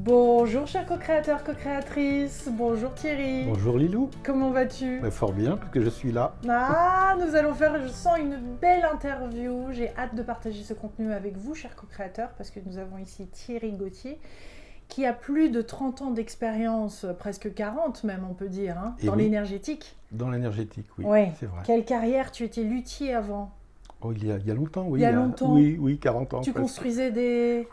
Bonjour chers co-créateurs, co-créatrices, bonjour Thierry. Bonjour Lilou. Comment vas-tu? Fort bien, parce que je suis là. Ah, nous allons faire, je sens, une belle interview. J'ai hâte de partager ce contenu avec vous, chers co-créateurs, parce que nous avons ici Thierry Gauthier, qui a plus de 30 ans d'expérience, presque 40 même, on peut dire, hein, dans l'énergétique. Dans l'énergétique, oui, Ouais. c'est vrai. Quelle carrière? Tu étais luthier avant. Oh, il y a longtemps, oui. Il y a longtemps. Oui, 40 ans. Tu presque. construisais des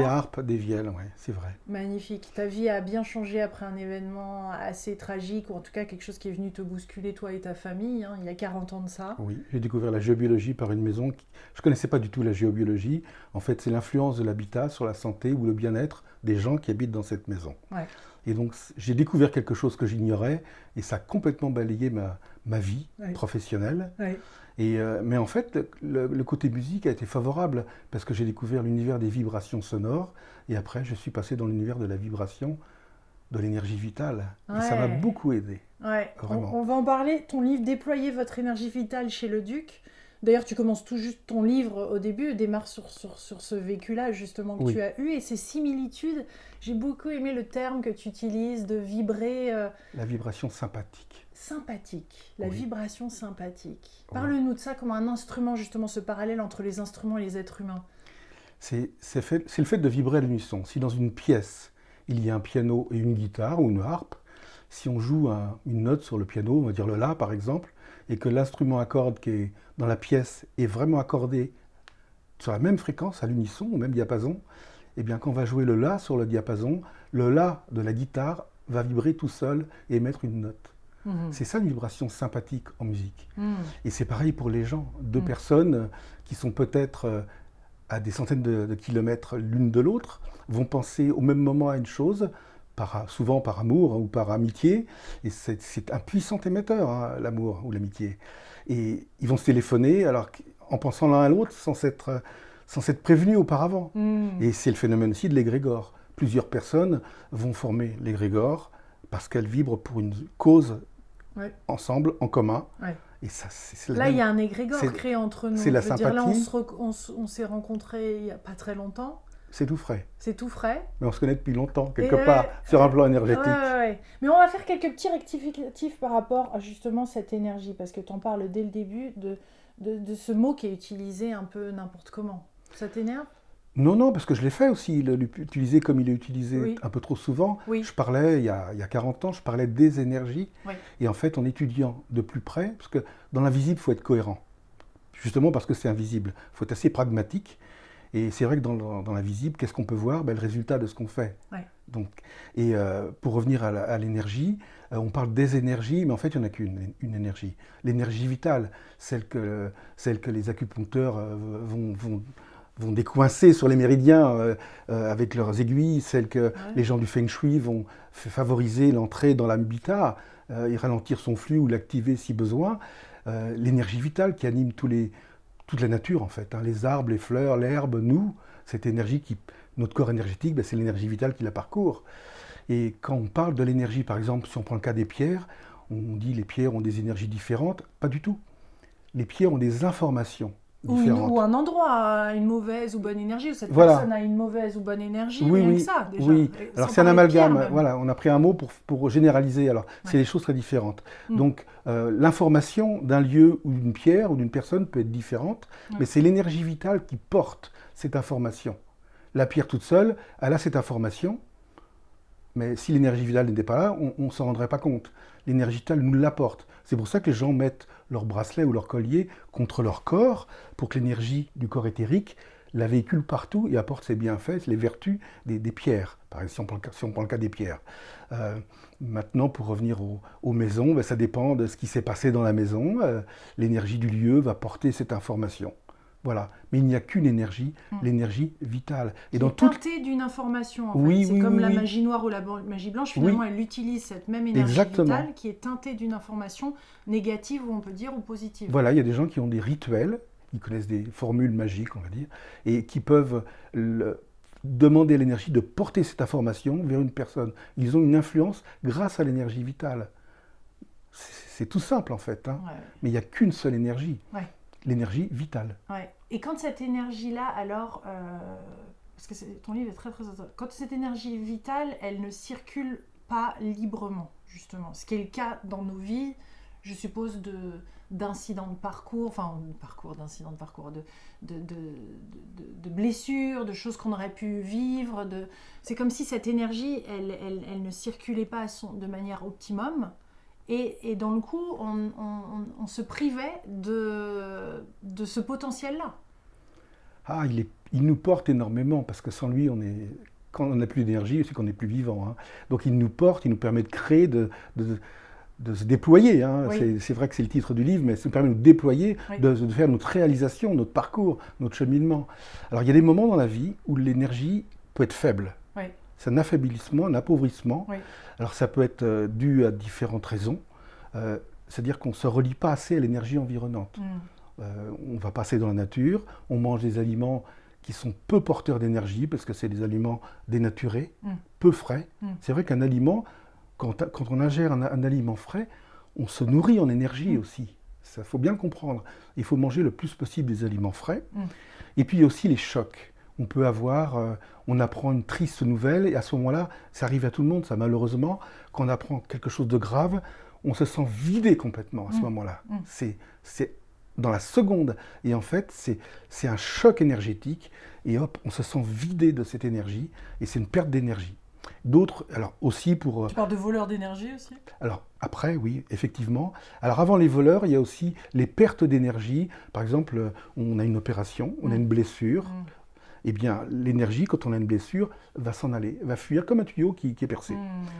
harpes, des vielles, oui, c'est vrai. Magnifique. Ta vie a bien changé après un événement assez tragique, ou en tout cas quelque chose qui est venu te bousculer, toi et ta famille, hein, il y a 40 ans de ça. Oui, j'ai découvert la géobiologie par une maison. Je ne connaissais pas du tout la géobiologie. En fait, c'est l'influence de l'habitat sur la santé ou le bien-être des gens qui habitent dans cette maison. Ouais. Et donc, j'ai découvert quelque chose que j'ignorais, et ça a complètement balayé ma vie professionnelle. Ouais. Mais en fait, le côté musique a été favorable parce que j'ai découvert l'univers des vibrations sonores et après, je suis passé dans l'univers de la vibration, de l'énergie vitale. Et ça m'a beaucoup aidé. Ouais. Vraiment. On va en parler. Ton livre « Déployer votre énergie vitale chez le Duc ». D'ailleurs, tu commences tout juste ton livre au début, démarre sur ce vécu-là justement que tu as eu et ces similitudes. J'ai beaucoup aimé le terme que tu utilises de vibrer. La vibration sympathique. Sympathique, la vibration sympathique. Oui. Parle-nous de ça comme un instrument, justement, ce parallèle entre les instruments et les êtres humains. C'est le fait de vibrer à l'unisson. Si dans une pièce, il y a un piano et une guitare ou une harpe, si on joue une note sur le piano, on va dire le La par exemple, et que l'instrument à cordes qui est dans la pièce est vraiment accordé sur la même fréquence, à l'unisson, au même diapason, eh bien quand on va jouer le La sur le diapason, le La de la guitare va vibrer tout seul et émettre une note. C'est ça une vibration sympathique en musique. Et c'est pareil pour les gens. Deux personnes qui sont peut-être à des centaines de kilomètres l'une de l'autre vont penser au même moment à une chose, souvent par amour ou par amitié. Et c'est un puissant émetteur, hein, l'amour ou l'amitié. Et ils vont se téléphoner en pensant l'un à l'autre sans s'être prévenus auparavant. Et c'est le phénomène aussi de l'égrégore. Plusieurs personnes vont former l'égrégore parce qu'elles vibrent pour une cause ensemble, en commun. Et ça, là, il y a un égrégore créé entre nous. C'est la sympathie. Là, on s'est rencontrés il n'y a pas très longtemps. C'est tout frais. C'est tout frais. Mais on se connaît depuis longtemps, quelque part, sur un plan énergétique. Mais on va faire quelques petits rectificatifs par rapport à justement cette énergie, parce que tu en parles dès le début de ce mot qui est utilisé un peu n'importe comment. Ça t'énerve ? Non, parce que je l'ai fait aussi, l'utiliser comme il est utilisé un peu trop souvent. Je parlais, il y a 40 ans, je parlais des énergies. Et en fait, en étudiant de plus près, parce que dans l'invisible, il faut être cohérent. Justement parce que c'est invisible. Il faut être assez pragmatique. Et c'est vrai que dans l'invisible, qu'est-ce qu'on peut voir ? Le résultat de ce qu'on fait. Donc, pour revenir à l'énergie, on parle des énergies, mais en fait, il n'y en a qu'une énergie. L'énergie vitale, celle que les acupuncteurs vont décoincer sur les méridiens avec leurs aiguilles, celles que les gens du Feng Shui vont favoriser l'entrée dans l'habitat, et ralentir son flux ou l'activer si besoin. L'énergie vitale qui anime toute la nature en fait, hein, les arbres, les fleurs, l'herbe, nous, cette énergie notre corps énergétique, c'est l'énergie vitale qui la parcourt. Et quand on parle de l'énergie, par exemple, si on prend le cas des pierres, on dit les pierres ont des énergies différentes, pas du tout. Les pierres ont des informations. Ou un endroit a une mauvaise ou bonne énergie, ou cette personne a une mauvaise ou bonne énergie, rien que ça déjà. Oui, alors c'est un amalgame, voilà, on a pris un mot pour généraliser, alors c'est des choses très différentes. Donc l'information d'un lieu ou d'une pierre ou d'une personne peut être différente, mais c'est l'énergie vitale qui porte cette information. La pierre toute seule, elle a cette information, mais si l'énergie vitale n'était pas là, on ne s'en rendrait pas compte. L'énergie vitale nous l'apporte. C'est pour ça que les gens mettent leur bracelet ou leur collier contre leur corps, pour que l'énergie du corps éthérique la véhicule partout et apporte ses bienfaits, les vertus des pierres. Par exemple, si on prend le cas des pierres. Maintenant, pour revenir aux maisons, ça dépend de ce qui s'est passé dans la maison. L'énergie du lieu va porter cette information. Voilà. Mais il n'y a qu'une énergie, l'énergie vitale. Et dans teintée d'une information, en fait. C'est comme la magie noire ou la magie blanche, finalement, elle utilise cette même énergie vitale qui est teintée d'une information négative, ou on peut dire, ou positive. Voilà, il y a des gens qui ont des rituels, ils connaissent des formules magiques, on va dire, et qui peuvent demander à l'énergie de porter cette information vers une personne. Ils ont une influence grâce à l'énergie vitale. C'est tout simple, en fait. Hein. Mais il n'y a qu'une seule énergie. L'énergie vitale. Et quand cette énergie-là, alors, parce que ton livre est très très intéressant, quand cette énergie vitale, elle ne circule pas librement, justement, ce qui est le cas dans nos vies, je suppose, d'incidents de parcours, de blessures, de choses qu'on aurait pu vivre. C'est comme si cette énergie, elle ne circulait pas de manière optimum. Et dans le coup, on se privait de ce potentiel-là. Ah, il nous porte énormément, parce que sans lui, quand on n'a plus d'énergie, c'est qu'on n'est plus vivant. Hein. Donc il nous porte, il nous permet de créer, de se déployer. Hein. Oui. C'est vrai que c'est le titre du livre, mais ça nous permet de nous déployer, oui. de faire notre réalisation, notre parcours, notre cheminement. Alors il y a des moments dans la vie où l'énergie peut être faible. Oui. C'est un affaiblissement, un appauvrissement. Oui. Alors ça peut être dû à différentes raisons. C'est-à-dire qu'on ne se relie pas assez à l'énergie environnante. On va passer dans la nature, on mange des aliments qui sont peu porteurs d'énergie, parce que c'est des aliments dénaturés, peu frais. C'est vrai qu'un aliment... Quand on ingère un aliment frais, on se nourrit en énergie aussi. Ça, faut bien le comprendre. Il faut manger le plus possible des aliments frais. Et puis il y a aussi les chocs. On peut on apprend une triste nouvelle, et à ce moment-là, ça arrive à tout le monde, ça malheureusement, quand on apprend quelque chose de grave, on se sent vidé complètement à ce moment-là. C'est dans la seconde. Et en fait, c'est un choc énergétique, et hop, on se sent vidé de cette énergie, et c'est une perte d'énergie. D'autres, alors aussi pour... Tu parles de voleurs d'énergie aussi ? Alors après, oui, effectivement. Alors avant les voleurs, il y a aussi les pertes d'énergie. Par exemple, on a une opération, on a une blessure. Eh bien, l'énergie, quand on a une blessure, va s'en aller, va fuir comme un tuyau qui est percé.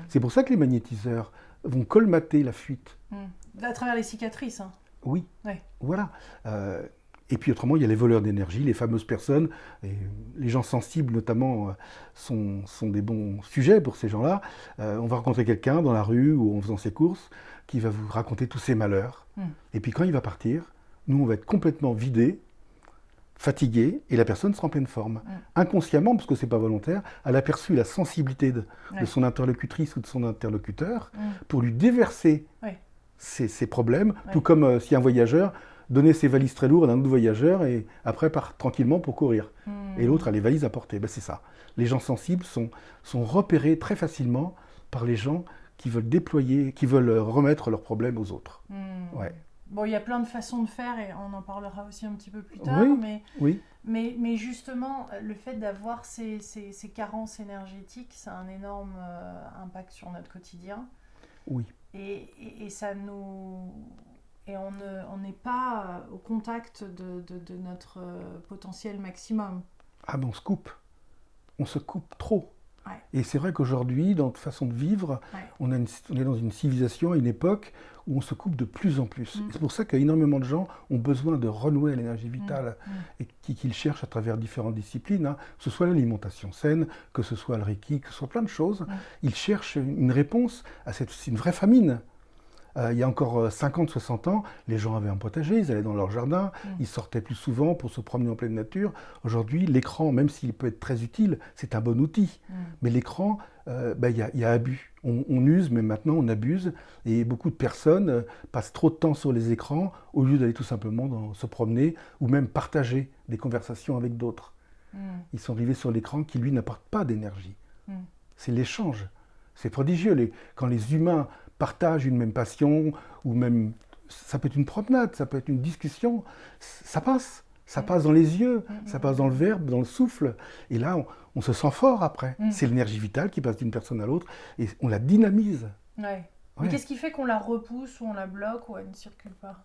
C'est pour ça que les magnétiseurs vont colmater la fuite. À travers les cicatrices, hein. Oui, ouais. Voilà. Et puis autrement, il y a les voleurs d'énergie, les fameuses personnes, et les gens sensibles notamment sont des bons sujets pour ces gens-là. On va rencontrer quelqu'un dans la rue ou en faisant ses courses qui va vous raconter tous ses malheurs. Et puis quand il va partir, nous on va être complètement vidés, fatigués, et la personne sera en pleine forme. Inconsciemment, parce que c'est pas volontaire, elle a perçu la sensibilité de son interlocutrice ou de son interlocuteur pour lui déverser ses problèmes, tout comme si un voyageur donner ses valises très lourdes à un autre voyageur et après part tranquillement pour courir. Et l'autre a les valises à porter. Ben, c'est ça. Les gens sensibles sont repérés très facilement par les gens qui veulent déployer, qui veulent remettre leurs problèmes aux autres. Ouais. Bon, il y a plein de façons de faire et on en parlera aussi un petit peu plus tard. Mais justement, le fait d'avoir ces carences énergétiques, ça a un énorme impact sur notre quotidien. Oui. Et ça nous... Et on n'est pas au contact de notre potentiel maximum. Ah ben on se coupe. On se coupe trop. Ouais. Et c'est vrai qu'aujourd'hui, dans notre façon de vivre, on est dans une civilisation, une époque où on se coupe de plus en plus. Et c'est pour ça qu'énormément de gens ont besoin de renouer à l'énergie vitale et qu'ils cherchent à travers différentes disciplines, hein, que ce soit l'alimentation saine, que ce soit le Reiki, que ce soit plein de choses. Ils cherchent une réponse à c'est une vraie famine. Il y a encore 50-60 ans, les gens avaient un potager, ils allaient dans leur jardin, ils sortaient plus souvent pour se promener en pleine nature. Aujourd'hui, l'écran, même s'il peut être très utile, c'est un bon outil. Mais l'écran, il y a abus. On use, mais maintenant on abuse. Et beaucoup de personnes passent trop de temps sur les écrans au lieu d'aller tout simplement se promener ou même partager des conversations avec d'autres. Ils sont arrivés sur l'écran qui, lui, n'apporte pas d'énergie. C'est l'échange. C'est prodigieux. Quand les humains partagent une même passion, ou même, ça peut être une promenade, ça peut être une discussion, ça passe dans les yeux, ça passe dans le verbe, dans le souffle, et là, on se sent fort après. C'est l'énergie vitale qui passe d'une personne à l'autre, et on la dynamise. Mais qu'est-ce qui fait qu'on la repousse, ou on la bloque, ou elle ne circule pas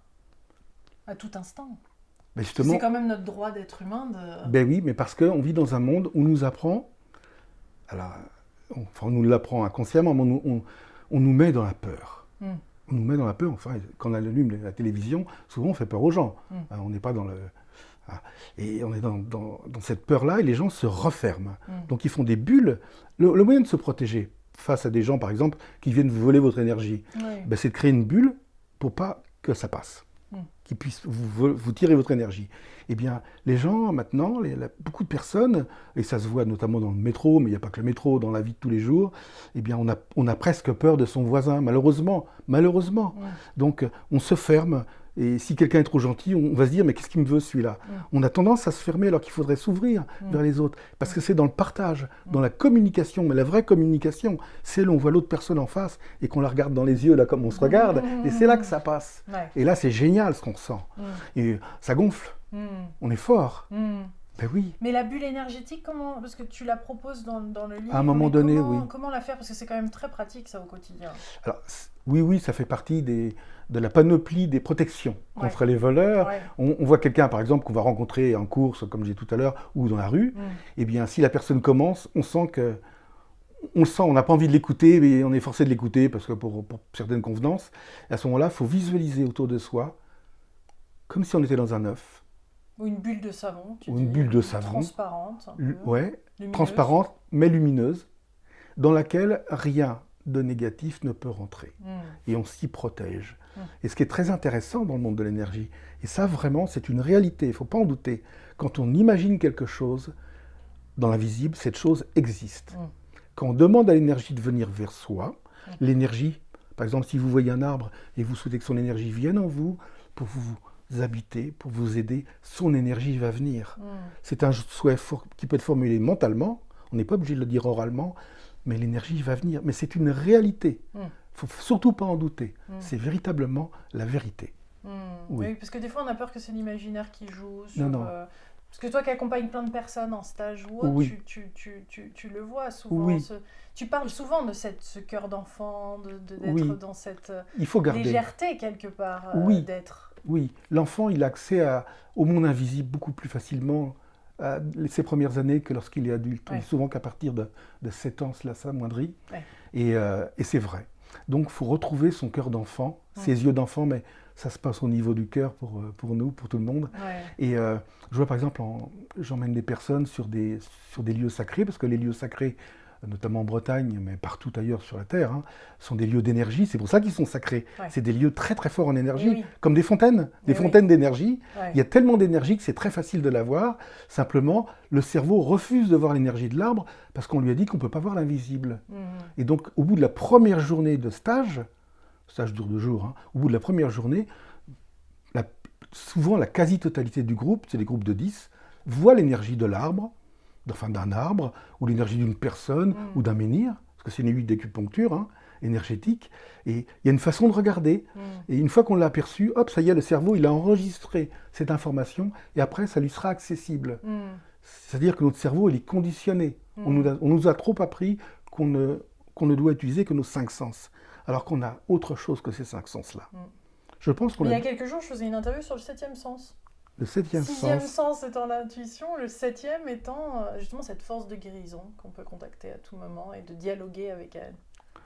à tout instant? C'est quand même notre droit d'être humain de... Ben oui, mais parce qu'on vit dans un monde où on nous apprend, alors, on nous l'apprend inconsciemment, mais on nous met dans la peur. On nous met dans la peur. Enfin, quand on allume la télévision, souvent on fait peur aux gens. On n'est pas dans le... Et on est dans cette peur-là et les gens se referment. Donc ils font des bulles. Le moyen de se protéger face à des gens, par exemple, qui viennent vous voler votre énergie, c'est de créer une bulle pour pas que ça passe. Qui puissent vous tirer votre énergie. Eh bien, les gens, maintenant, beaucoup de personnes, et ça se voit notamment dans le métro, mais il n'y a pas que le métro, dans la vie de tous les jours, eh bien, on a presque peur de son voisin, malheureusement. Donc, on se ferme, Et si quelqu'un est trop gentil, on va se dire, mais qu'est-ce qu'il me veut celui-là? On a tendance à se fermer alors qu'il faudrait s'ouvrir vers les autres. Parce que c'est dans le partage, dans la communication. Mais la vraie communication, c'est l'on voit l'autre personne en face et qu'on la regarde dans les yeux, là, comme on se regarde. Et c'est là que ça passe. Ouais. Et là, c'est génial ce qu'on sent. Et ça gonfle. On est fort. Ben oui. Mais la bulle énergétique, comment? Parce que tu la proposes dans le livre. À un moment donné, oui. Comment la faire? Parce que c'est quand même très pratique, ça, au quotidien. Alors, oui, ça fait partie de la panoplie des protections contre les voleurs. Ouais. On voit quelqu'un, par exemple, qu'on va rencontrer en course, comme j'ai dit tout à l'heure, ou dans la rue. Eh bien, si la personne commence, on sent, on n'a pas envie de l'écouter, mais on est forcé de l'écouter, parce que pour certaines convenances. Et à ce moment-là, il faut visualiser autour de soi, comme si on était dans un œuf. Ou une bulle de savon, tu dis. Ou une bulle de savon. Transparente. Ouais, transparente, mais lumineuse, dans laquelle rien de négatif ne peut rentrer. Et on s'y protège. Et ce qui est très intéressant dans le monde de l'énergie, et ça vraiment, c'est une réalité, il ne faut pas en douter. Quand on imagine quelque chose dans l'invisible, cette chose existe. Quand on demande à l'énergie de venir vers soi, l'énergie, par exemple, si vous voyez un arbre et vous souhaitez que son énergie vienne en vous, pour vous habiter, pour vous aider, son énergie va venir. C'est un souhait qui peut être formulé mentalement, on n'est pas obligé de le dire oralement, mais l'énergie va venir. Mais c'est une réalité. Il ne faut surtout pas en douter. C'est véritablement la vérité. Oui, parce que des fois on a peur que c'est l'imaginaire qui joue. Non. Parce que toi qui accompagnes plein de personnes en stage ou autre, tu le vois souvent. Tu parles souvent de ce cœur d'enfant, d'être dans cette légèreté quelque part d'être. Oui, l'enfant, il a accès au monde invisible beaucoup plus facilement ses premières années que lorsqu'il est adulte. On dit souvent qu'à partir de 7 ans, cela s'amoindrit. Et c'est vrai. Donc, il faut retrouver son cœur d'enfant, ses yeux d'enfant, mais ça se passe au niveau du cœur pour nous, pour tout le monde. Et je vois par exemple, j'emmène des personnes sur des lieux sacrés, parce que les lieux sacrés, notamment en Bretagne, mais partout ailleurs sur la Terre, sont des lieux d'énergie. C'est pour ça qu'ils sont sacrés. C'est des lieux très très forts en énergie, comme des fontaines, fontaines d'énergie. Il y a tellement d'énergie que c'est très facile de la voir. Simplement, le cerveau refuse de voir l'énergie de l'arbre parce qu'on lui a dit qu'on ne peut pas voir l'invisible. Et donc, au bout de la première journée de stage dure 2 jours, au bout de la première journée, souvent la quasi-totalité du groupe, c'est des groupes de 10, voit l'énergie de l'arbre, enfin d'un arbre, ou l'énergie d'une personne, ou d'un menhir, parce que c'est une aiguille d'acupuncture énergétique, et il y a une façon de regarder, et une fois qu'on l'a aperçu, hop, ça y est, le cerveau, il a enregistré cette information, et après, ça lui sera accessible. C'est-à-dire que notre cerveau, il est conditionné. On nous a trop appris qu'on ne doit utiliser que nos 5 sens, alors qu'on a autre chose que ces 5 sens-là. Je pense qu'on il y a quelques jours, je faisais une interview sur le 7e sens. Le 7e sens. 6e sens étant l'intuition, le 7e étant justement cette force de guérison qu'on peut contacter à tout moment et de dialoguer avec elle.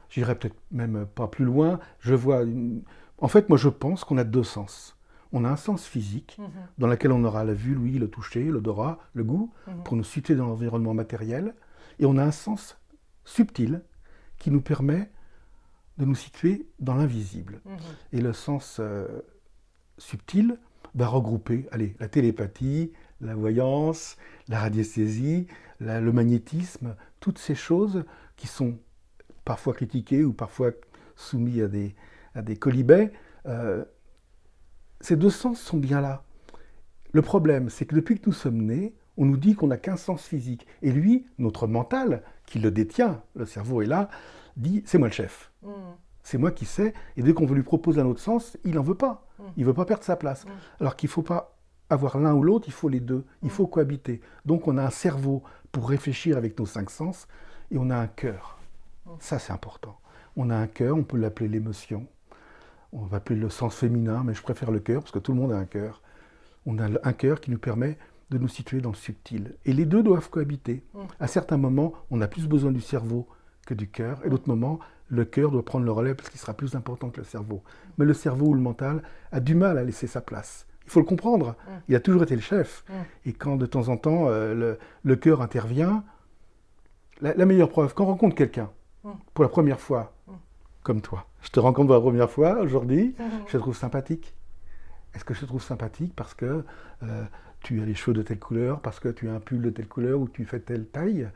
J'irai peut-être même pas plus loin. En fait, moi je pense qu'on a 2 sens. On a un sens physique, dans lequel on aura la vue, l'ouïe, le toucher, l'odorat, le goût, pour nous situer dans l'environnement matériel. Et on a un sens subtil qui nous permet de nous situer dans l'invisible. Et le sens subtil va regrouper la télépathie, la voyance, la radiesthésie, le magnétisme, toutes ces choses qui sont parfois critiquées ou parfois soumises à des quolibets. Ces 2 sens sont bien là. Le problème, c'est que depuis que nous sommes nés, on nous dit qu'on n'a qu'un sens physique. Et lui, notre mental, qui le détient, le cerveau est là, dit « c'est moi le chef ». C'est moi qui sais, et dès qu'on veut lui proposer un autre sens, il n'en veut pas. Il ne veut pas perdre sa place. Alors qu'il ne faut pas avoir l'un ou l'autre, il faut les deux. Il faut cohabiter. Donc on a un cerveau pour réfléchir avec nos 5 sens, et on a un cœur. Ça, c'est important. On a un cœur, on peut l'appeler l'émotion. On va appeler le sens féminin, mais je préfère le cœur, parce que tout le monde a un cœur. On a un cœur qui nous permet de nous situer dans le subtil. Et les deux doivent cohabiter. À certains moments, on a plus besoin du cerveau que du cœur, et d'autres moments, le cœur doit prendre le relais parce qu'il sera plus important que le cerveau. Mais le cerveau ou le mental a du mal à laisser sa place. Il faut le comprendre. Il a toujours été le chef. Et quand de temps en temps, le cœur intervient, la meilleure preuve, quand on rencontre quelqu'un, pour la première fois, comme toi, je te rencontre pour la première fois aujourd'hui, je te trouve sympathique. Est-ce que je te trouve sympathique parce que tu as les cheveux de telle couleur, parce que tu as un pull de telle couleur ou tu fais telle taille?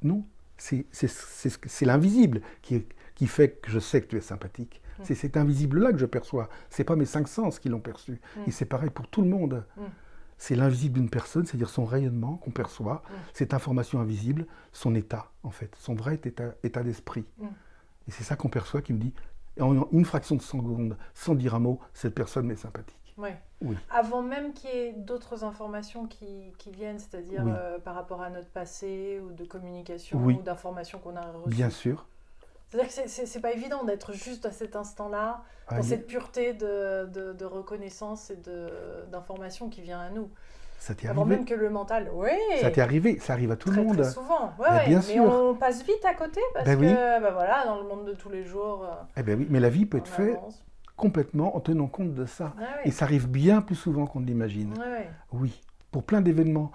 Non. C'est l'invisible qui fait que je sais que tu es sympathique. C'est cet invisible-là que je perçois. C'est pas mes 5 sens qui l'ont perçu. Et c'est pareil pour tout le monde. C'est l'invisible d'une personne, c'est-à-dire son rayonnement qu'on perçoit, cette information invisible, son état, en fait, son vrai état d'esprit. Et c'est ça qu'on perçoit, qui me dit, en une fraction de seconde, sans dire un mot, cette personne m'est sympathique. Ouais. Oui. Avant même qu'il y ait d'autres informations qui viennent, c'est-à-dire par rapport à notre passé, ou de communication, ou d'informations qu'on a reçues. Bien sûr. C'est-à-dire que c'est pas évident d'être juste à cet instant-là, dans cette pureté de reconnaissance et d'information qui vient à nous. Ça t'est arrivé. Avant même que le mental, Ça t'est arrivé, ça arrive à tout le monde. Très souvent, bien sûr. Mais on passe vite à côté parce que voilà, dans le monde de tous les jours. Oui, mais la vie peut être faite complètement en tenant compte de ça. Et ça arrive bien plus souvent qu'on ne l'imagine. Oui, pour plein d'événements.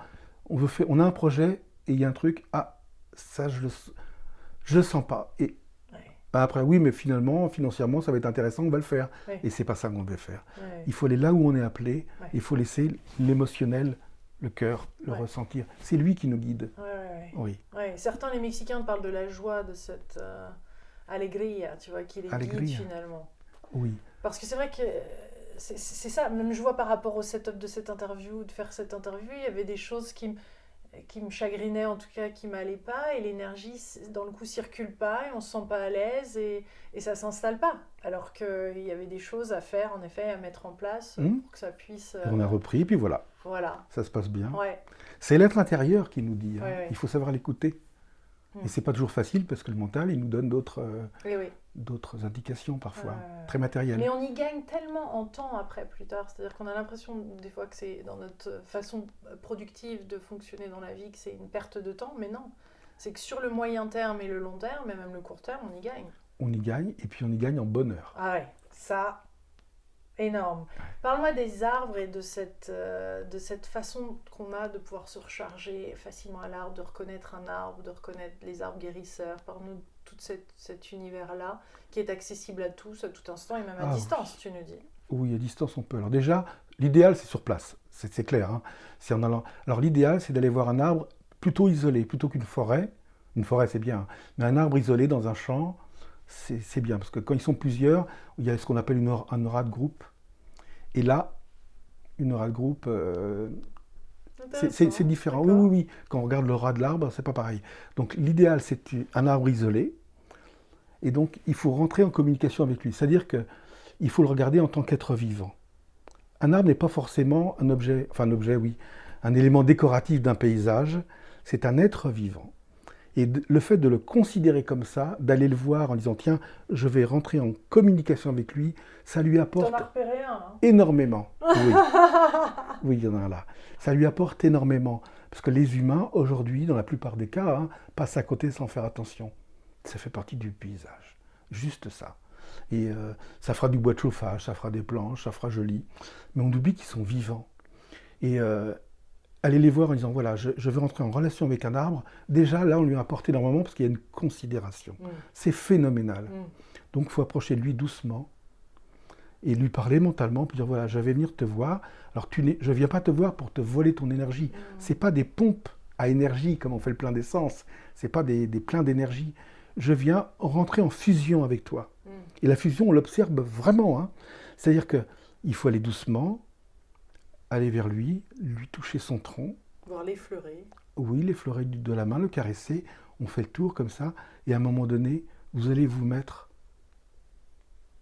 On a un projet et il y a un truc, ça je le sens pas. Et après, oui, mais finalement, financièrement, ça va être intéressant, on va le faire. Et c'est pas ça qu'on veut faire. Il faut aller là où on est appelé, il faut laisser l'émotionnel, le cœur, le ressentir. C'est lui qui nous guide. Oui. Certains, les Mexicains, parlent de la joie, de cette alegria, tu vois, qui les guide finalement. Oui. Parce que c'est vrai que c'est ça, même je vois par rapport au setup de cette interview, de faire cette interview, il y avait des choses qui me chagrinaient, en tout cas qui m'allaient pas, et l'énergie dans le coup circule pas, et on se sent pas à l'aise, et ça s'installe pas. Alors qu'il y avait des choses à faire, en effet, à mettre en place pour que ça puisse... On a repris, puis voilà. Ça se passe bien. C'est l'être intérieur qui nous dit, il faut savoir l'écouter. Et c'est pas toujours facile, parce que le mental, il nous donne d'autres indications parfois, très matérielles. Mais on y gagne tellement en temps après, plus tard. C'est-à-dire qu'on a l'impression des fois que c'est dans notre façon productive de fonctionner dans la vie, que c'est une perte de temps, mais non. C'est que sur le moyen terme et le long terme, et même le court terme, on y gagne. On y gagne, et puis on y gagne en bonheur. Ça, énorme. Parle-moi des arbres et de cette façon qu'on a de pouvoir se recharger facilement à l'arbre, de reconnaître un arbre, de reconnaître les arbres guérisseurs. Parle-nous de tout cet univers-là qui est accessible à tous, à tout instant et même à distance, tu nous dis. Oui, à distance on peut. Alors déjà, l'idéal c'est sur place, c'est clair. Hein. C'est en allant... Alors l'idéal c'est d'aller voir un arbre plutôt isolé, plutôt qu'une forêt. Une forêt c'est bien, mais un arbre isolé dans un champ, c'est bien. Parce que quand ils sont plusieurs, il y a ce qu'on appelle un aura de groupe. Et là, une aura de groupe, c'est différent. Oui. Quand on regarde l'aura de l'arbre, c'est pas pareil. Donc l'idéal, c'est un arbre isolé. Et donc, il faut rentrer en communication avec lui. C'est-à-dire qu'il faut le regarder en tant qu'être vivant. Un arbre n'est pas forcément un objet, un élément décoratif d'un paysage. C'est un être vivant. Et le fait de le considérer comme ça, d'aller le voir en disant « Tiens, je vais rentrer en communication avec lui », ça lui apporte énormément. Oui, il y en a un là. Ça lui apporte énormément. Parce que les humains, aujourd'hui, dans la plupart des cas, passent à côté sans faire attention. Ça fait partie du paysage. Juste ça. Et ça fera du bois de chauffage, ça fera des planches, ça fera joli. Mais on oublie qu'ils sont vivants. Et... aller les voir en disant, voilà, je veux rentrer en relation avec un arbre, déjà là on lui a apporté énormément parce qu'il y a une considération. C'est phénoménal. Donc il faut approcher de lui doucement et lui parler mentalement, puis dire, voilà, je vais venir te voir. Alors je ne viens pas te voir pour te voler ton énergie. Ce n'est pas des pompes à énergie comme on fait le plein d'essence. Ce n'est pas des pleins d'énergie. Je viens rentrer en fusion avec toi. Et la fusion, on l'observe vraiment. Hein. C'est-à-dire qu'il faut aller doucement, aller vers lui toucher son tronc. Voir l'effleurer. Oui, l'effleurer de la main, le caresser. On fait le tour comme ça. Et à un moment donné, vous allez vous mettre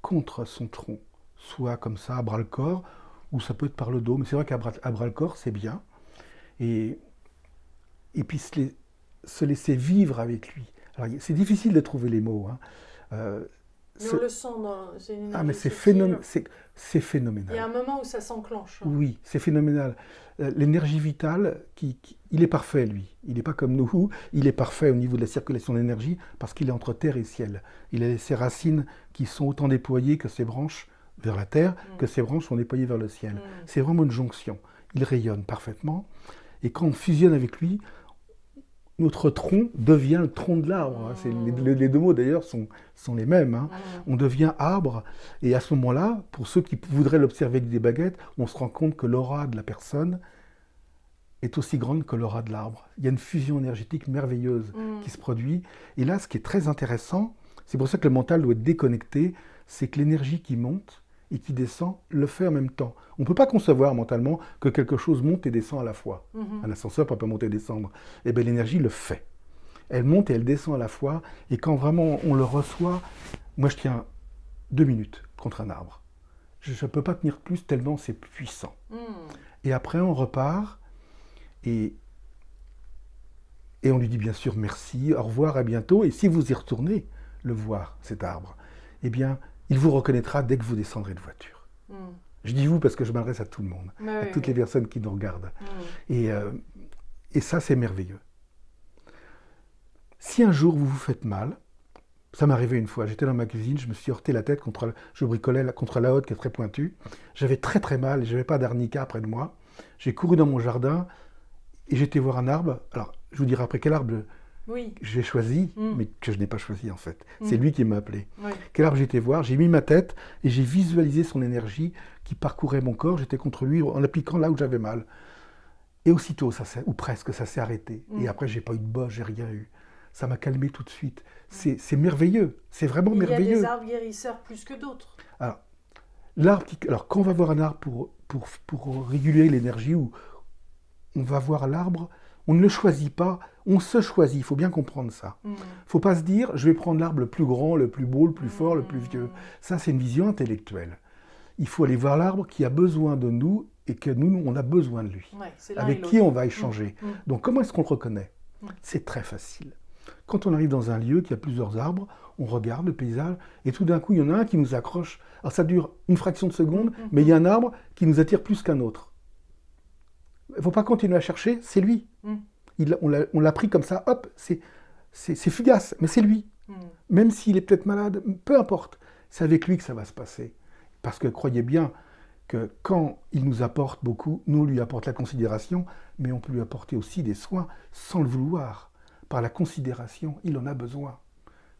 contre son tronc. Soit comme ça, à bras-le-corps, ou ça peut être par le dos. Mais c'est vrai qu'à bras-le-corps, c'est bien. Et puis se laisser vivre avec lui. Alors, c'est difficile de trouver les mots. Mais on le sent, c'est une énergie. Mais c'est phénoménal. Il y a un moment où ça s'enclenche. Oui, c'est phénoménal. L'énergie vitale, il est parfait, lui. Il n'est pas comme nous. Il est parfait au niveau de la circulation d'énergie parce qu'il est entre terre et ciel. Il a ses racines qui sont autant déployées que ses branches vers la terre, que ses branches sont déployées vers le ciel. C'est vraiment une jonction. Il rayonne parfaitement. Et quand on fusionne avec lui, notre tronc devient le tronc de l'arbre. Les deux mots d'ailleurs sont les mêmes. Hein. On devient arbre et à ce moment-là, pour ceux qui voudraient l'observer avec des baguettes, on se rend compte que l'aura de la personne est aussi grande que l'aura de l'arbre. Il y a une fusion énergétique merveilleuse qui se produit. Et là, ce qui est très intéressant, c'est pour ça que le mental doit être déconnecté, c'est que l'énergie qui monte et qui descend le fait en même temps. On ne peut pas concevoir mentalement que quelque chose monte et descend à la fois. Un ascenseur ne peut pas monter et descendre. Eh bien, l'énergie le fait. Elle monte et elle descend à la fois. Et quand vraiment on le reçoit, moi je tiens 2 minutes contre un arbre. Je ne peux pas tenir plus tellement c'est puissant. Et après on repart et on lui dit bien sûr merci, au revoir, à bientôt. Et si vous y retournez le voir, cet arbre, eh bien il vous reconnaîtra dès que vous descendrez de voiture. Je dis vous parce que je m'adresse à tout le monde, à toutes les personnes qui nous regardent. Et ça, c'est merveilleux. Si un jour vous vous faites mal, ça m'est arrivé une fois, j'étais dans ma cuisine, je me suis heurté la tête je bricolais contre la hotte qui est très pointue. J'avais très très mal et je n'avais pas d'arnica près de moi. J'ai couru dans mon jardin et j'étais voir un arbre. Alors, je vous dirai après quel arbre j'ai choisi, mais que je n'ai pas choisi en fait. C'est lui qui m'a appelé. Quel arbre j'étais voir, j'ai mis ma tête et j'ai visualisé son énergie qui parcourait mon corps. J'étais contre lui en appliquant là où j'avais mal. Et aussitôt, ou presque, ça s'est arrêté. Et après, j'ai pas eu de bosse, j'ai rien eu. Ça m'a calmé tout de suite. C'est merveilleux, c'est vraiment merveilleux. Il y a des arbres guérisseurs plus que d'autres. Alors, quand on va voir un arbre pour réguler l'énergie, ou on va voir l'arbre, on ne le choisit pas, on se choisit, il faut bien comprendre ça. Il ne faut pas se dire, je vais prendre l'arbre le plus grand, le plus beau, le plus fort, le plus vieux. Ça, c'est une vision intellectuelle. Il faut aller voir l'arbre qui a besoin de nous et que nous, on a besoin de lui. Avec qui on va échanger. Donc, comment est-ce qu'on le reconnaît? C'est très facile. Quand on arrive dans un lieu qui a plusieurs arbres, on regarde le paysage et tout d'un coup, il y en a un qui nous accroche. Alors, ça dure une fraction de seconde, mais il y a un arbre qui nous attire plus qu'un autre. Il ne faut pas continuer à chercher, c'est lui. On l'a pris comme ça, hop, c'est fugace, mais c'est lui. Même s'il est peut-être malade, peu importe, c'est avec lui que ça va se passer. Parce que croyez bien que quand il nous apporte beaucoup, nous on lui apporte la considération, mais on peut lui apporter aussi des soins sans le vouloir. Par la considération, il en a besoin.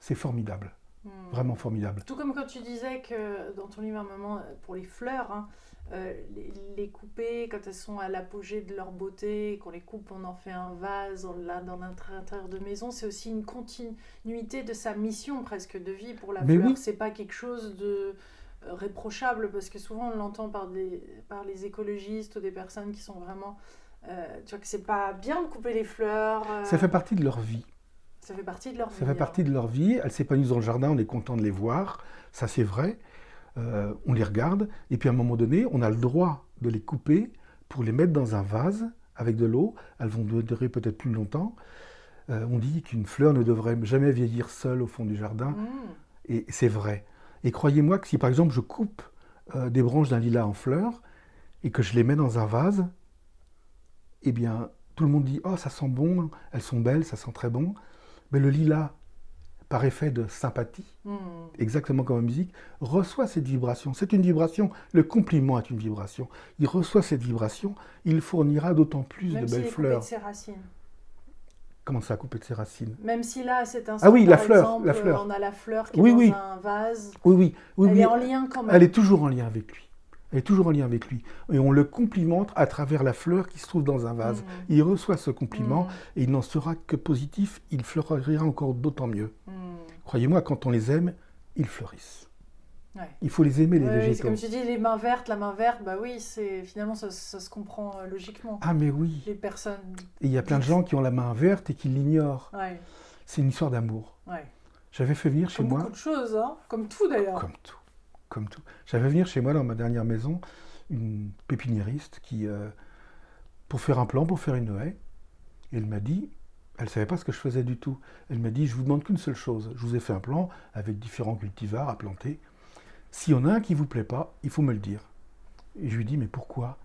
C'est formidable, vraiment formidable. Tout comme quand tu disais que dans ton livre, à un moment, pour les fleurs, les couper quand elles sont à l'apogée de leur beauté, qu'on les coupe, on en fait un vase, on l'a dans notre intérieur de maison, c'est aussi une continuité de sa mission presque de vie pour la fleur. Oui. C'est pas quelque chose de réprochable, parce que souvent on l'entend par les écologistes ou des personnes qui sont vraiment... tu vois que c'est pas bien de couper les fleurs. Ça fait partie de leur vie. Ça fait partie de leur vie. Ça fait partie de leur vie. Elles s'épanouissent dans le jardin, on est content de les voir. Ça, c'est vrai. On les regarde. Et puis, à un moment donné, on a le droit de les couper pour les mettre dans un vase avec de l'eau. Elles vont durer peut-être plus longtemps. On dit qu'une fleur ne devrait jamais vieillir seule au fond du jardin. Et c'est vrai. Et croyez-moi que si, par exemple, je coupe des branches d'un lilas en fleurs et que je les mets dans un vase, eh bien, tout le monde dit « Oh, ça sent bon, elles sont belles, ça sent très bon. » Mais le lilas, par effet de sympathie, exactement comme la musique, reçoit cette vibration. C'est une vibration, le compliment est une vibration. Il reçoit cette vibration, il fournira d'autant plus de belles fleurs. Même s'il est coupé de ses racines. Comment ça, coupé de ses racines? Même si là, à cet instant, la fleur. On a la fleur qui est dans un vase, elle est en lien quand même. Elle est toujours en lien avec lui. Elle est toujours en lien avec lui. Et on le complimente à travers la fleur qui se trouve dans un vase. Il reçoit ce compliment et il n'en sera que positif. Il fleurira encore d'autant mieux. Croyez-moi, quand on les aime, ils fleurissent. Ouais. Il faut les aimer, les végétaux. Comme tu dis, les mains vertes, la main verte, bah oui, finalement, ça se comprend logiquement. Ah mais oui. Les personnes... Et il y a plein de gens qui ont la main verte et qui l'ignorent. Ouais. C'est une histoire d'amour. Ouais. J'avais fait venir chez moi... Comme beaucoup de choses, hein. Comme tout d'ailleurs. Comme tout. J'avais venir chez moi, dans ma dernière maison, une pépiniériste qui, pour faire un plan, pour faire une haie, et elle m'a dit, elle ne savait pas ce que je faisais du tout, elle m'a dit, je vous demande qu'une seule chose, je vous ai fait un plan avec différents cultivars à planter, s'il y en a un qui ne vous plaît pas, il faut me le dire. Et je lui dis, mais pourquoi?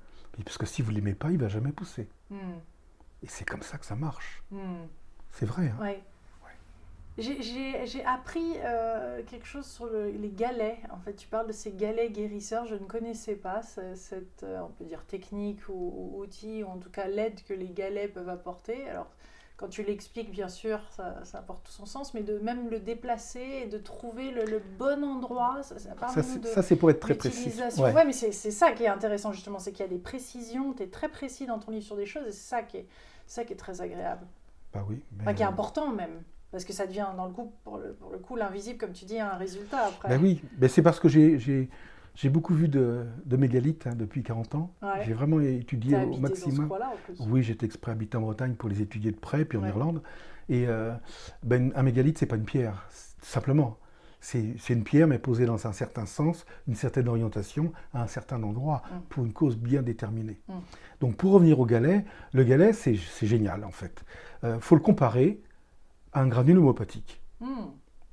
Parce que si vous ne l'aimez pas, il ne va jamais pousser. Et c'est comme ça que ça marche. C'est vrai. Hein. Ouais. J'ai appris quelque chose sur les galets. En fait, tu parles de ces galets guérisseurs. Je ne connaissais pas cette, on peut dire, technique ou outil, ou en tout cas l'aide que les galets peuvent apporter. Alors, quand tu l'expliques, bien sûr, ça apporte tout son sens, mais de même le déplacer et de trouver le bon endroit, ça c'est pour être très précis. Ouais, mais c'est ça qui est intéressant, justement, c'est qu'il y a des précisions. Tu es très précis dans ton livre sur des choses, et c'est ça qui est très agréable. Bah oui. Enfin, qui est important, même. Parce que ça devient, pour le coup, l'invisible, comme tu dis, un résultat après. Ben oui, c'est parce que j'ai beaucoup vu de mégalithes depuis 40 ans. Ouais. J'ai vraiment étudié au maximum. Dans ce en plus. Oui, j'étais exprès habité en Bretagne pour les étudier de près, puis en Irlande. Et un mégalithe, c'est pas une pierre, simplement. C'est une pierre, mais posée dans un certain sens, une certaine orientation, à un certain endroit, pour une cause bien déterminée. Donc pour revenir au galet, le galet, c'est génial en fait. Faut le comparer à un granule homopathique.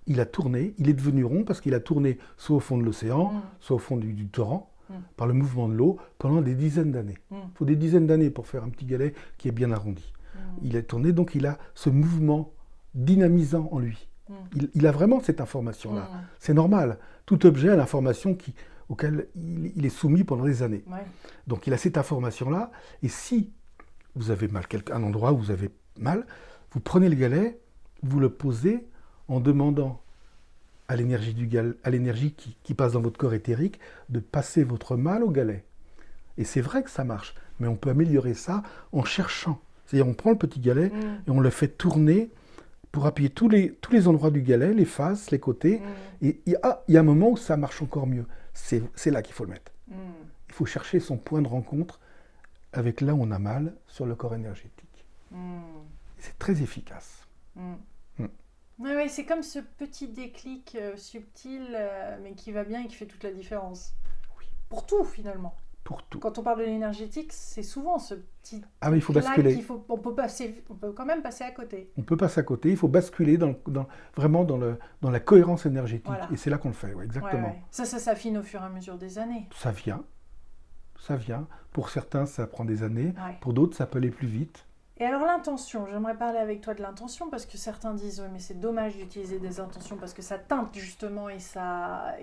Il a tourné, il est devenu rond parce qu'il a tourné soit au fond de l'océan, soit au fond du torrent, par le mouvement de l'eau, pendant des dizaines d'années. Il faut des dizaines d'années pour faire un petit galet qui est bien arrondi. Il a tourné, donc il a ce mouvement dynamisant en lui. Il a vraiment cette information-là. C'est normal. Tout objet a l'information auquel il est soumis pendant des années. Ouais. Donc il a cette information-là, et si vous avez mal, un endroit où vous avez mal, vous prenez le galet, vous le posez en demandant à l'énergie qui passe dans votre corps éthérique de passer votre mal au galet. Et c'est vrai que ça marche, mais on peut améliorer ça en cherchant. C'est-à-dire on prend le petit galet et on le fait tourner pour appuyer tous les endroits du galet, les faces, les côtés. Et il y a un moment où ça marche encore mieux. C'est là qu'il faut le mettre. Il faut chercher son point de rencontre avec là où on a mal sur le corps énergétique. C'est très efficace. Oui, c'est comme ce petit déclic subtil, mais qui va bien et qui fait toute la différence. Oui. Pour tout, finalement. Pour tout. Quand on parle de l'énergétique, c'est souvent ce petit il faut basculer. On peut quand même passer à côté. On peut passer à côté, il faut basculer vraiment dans la cohérence énergétique. Voilà. Et c'est là qu'on le fait, exactement. Ouais. Ça s'affine au fur et à mesure des années. Ça vient. Pour certains, ça prend des années. Pour d'autres, ça peut aller plus vite. Et alors l'intention, j'aimerais parler avec toi de l'intention parce que certains disent mais c'est dommage d'utiliser des intentions parce que ça teinte justement et ça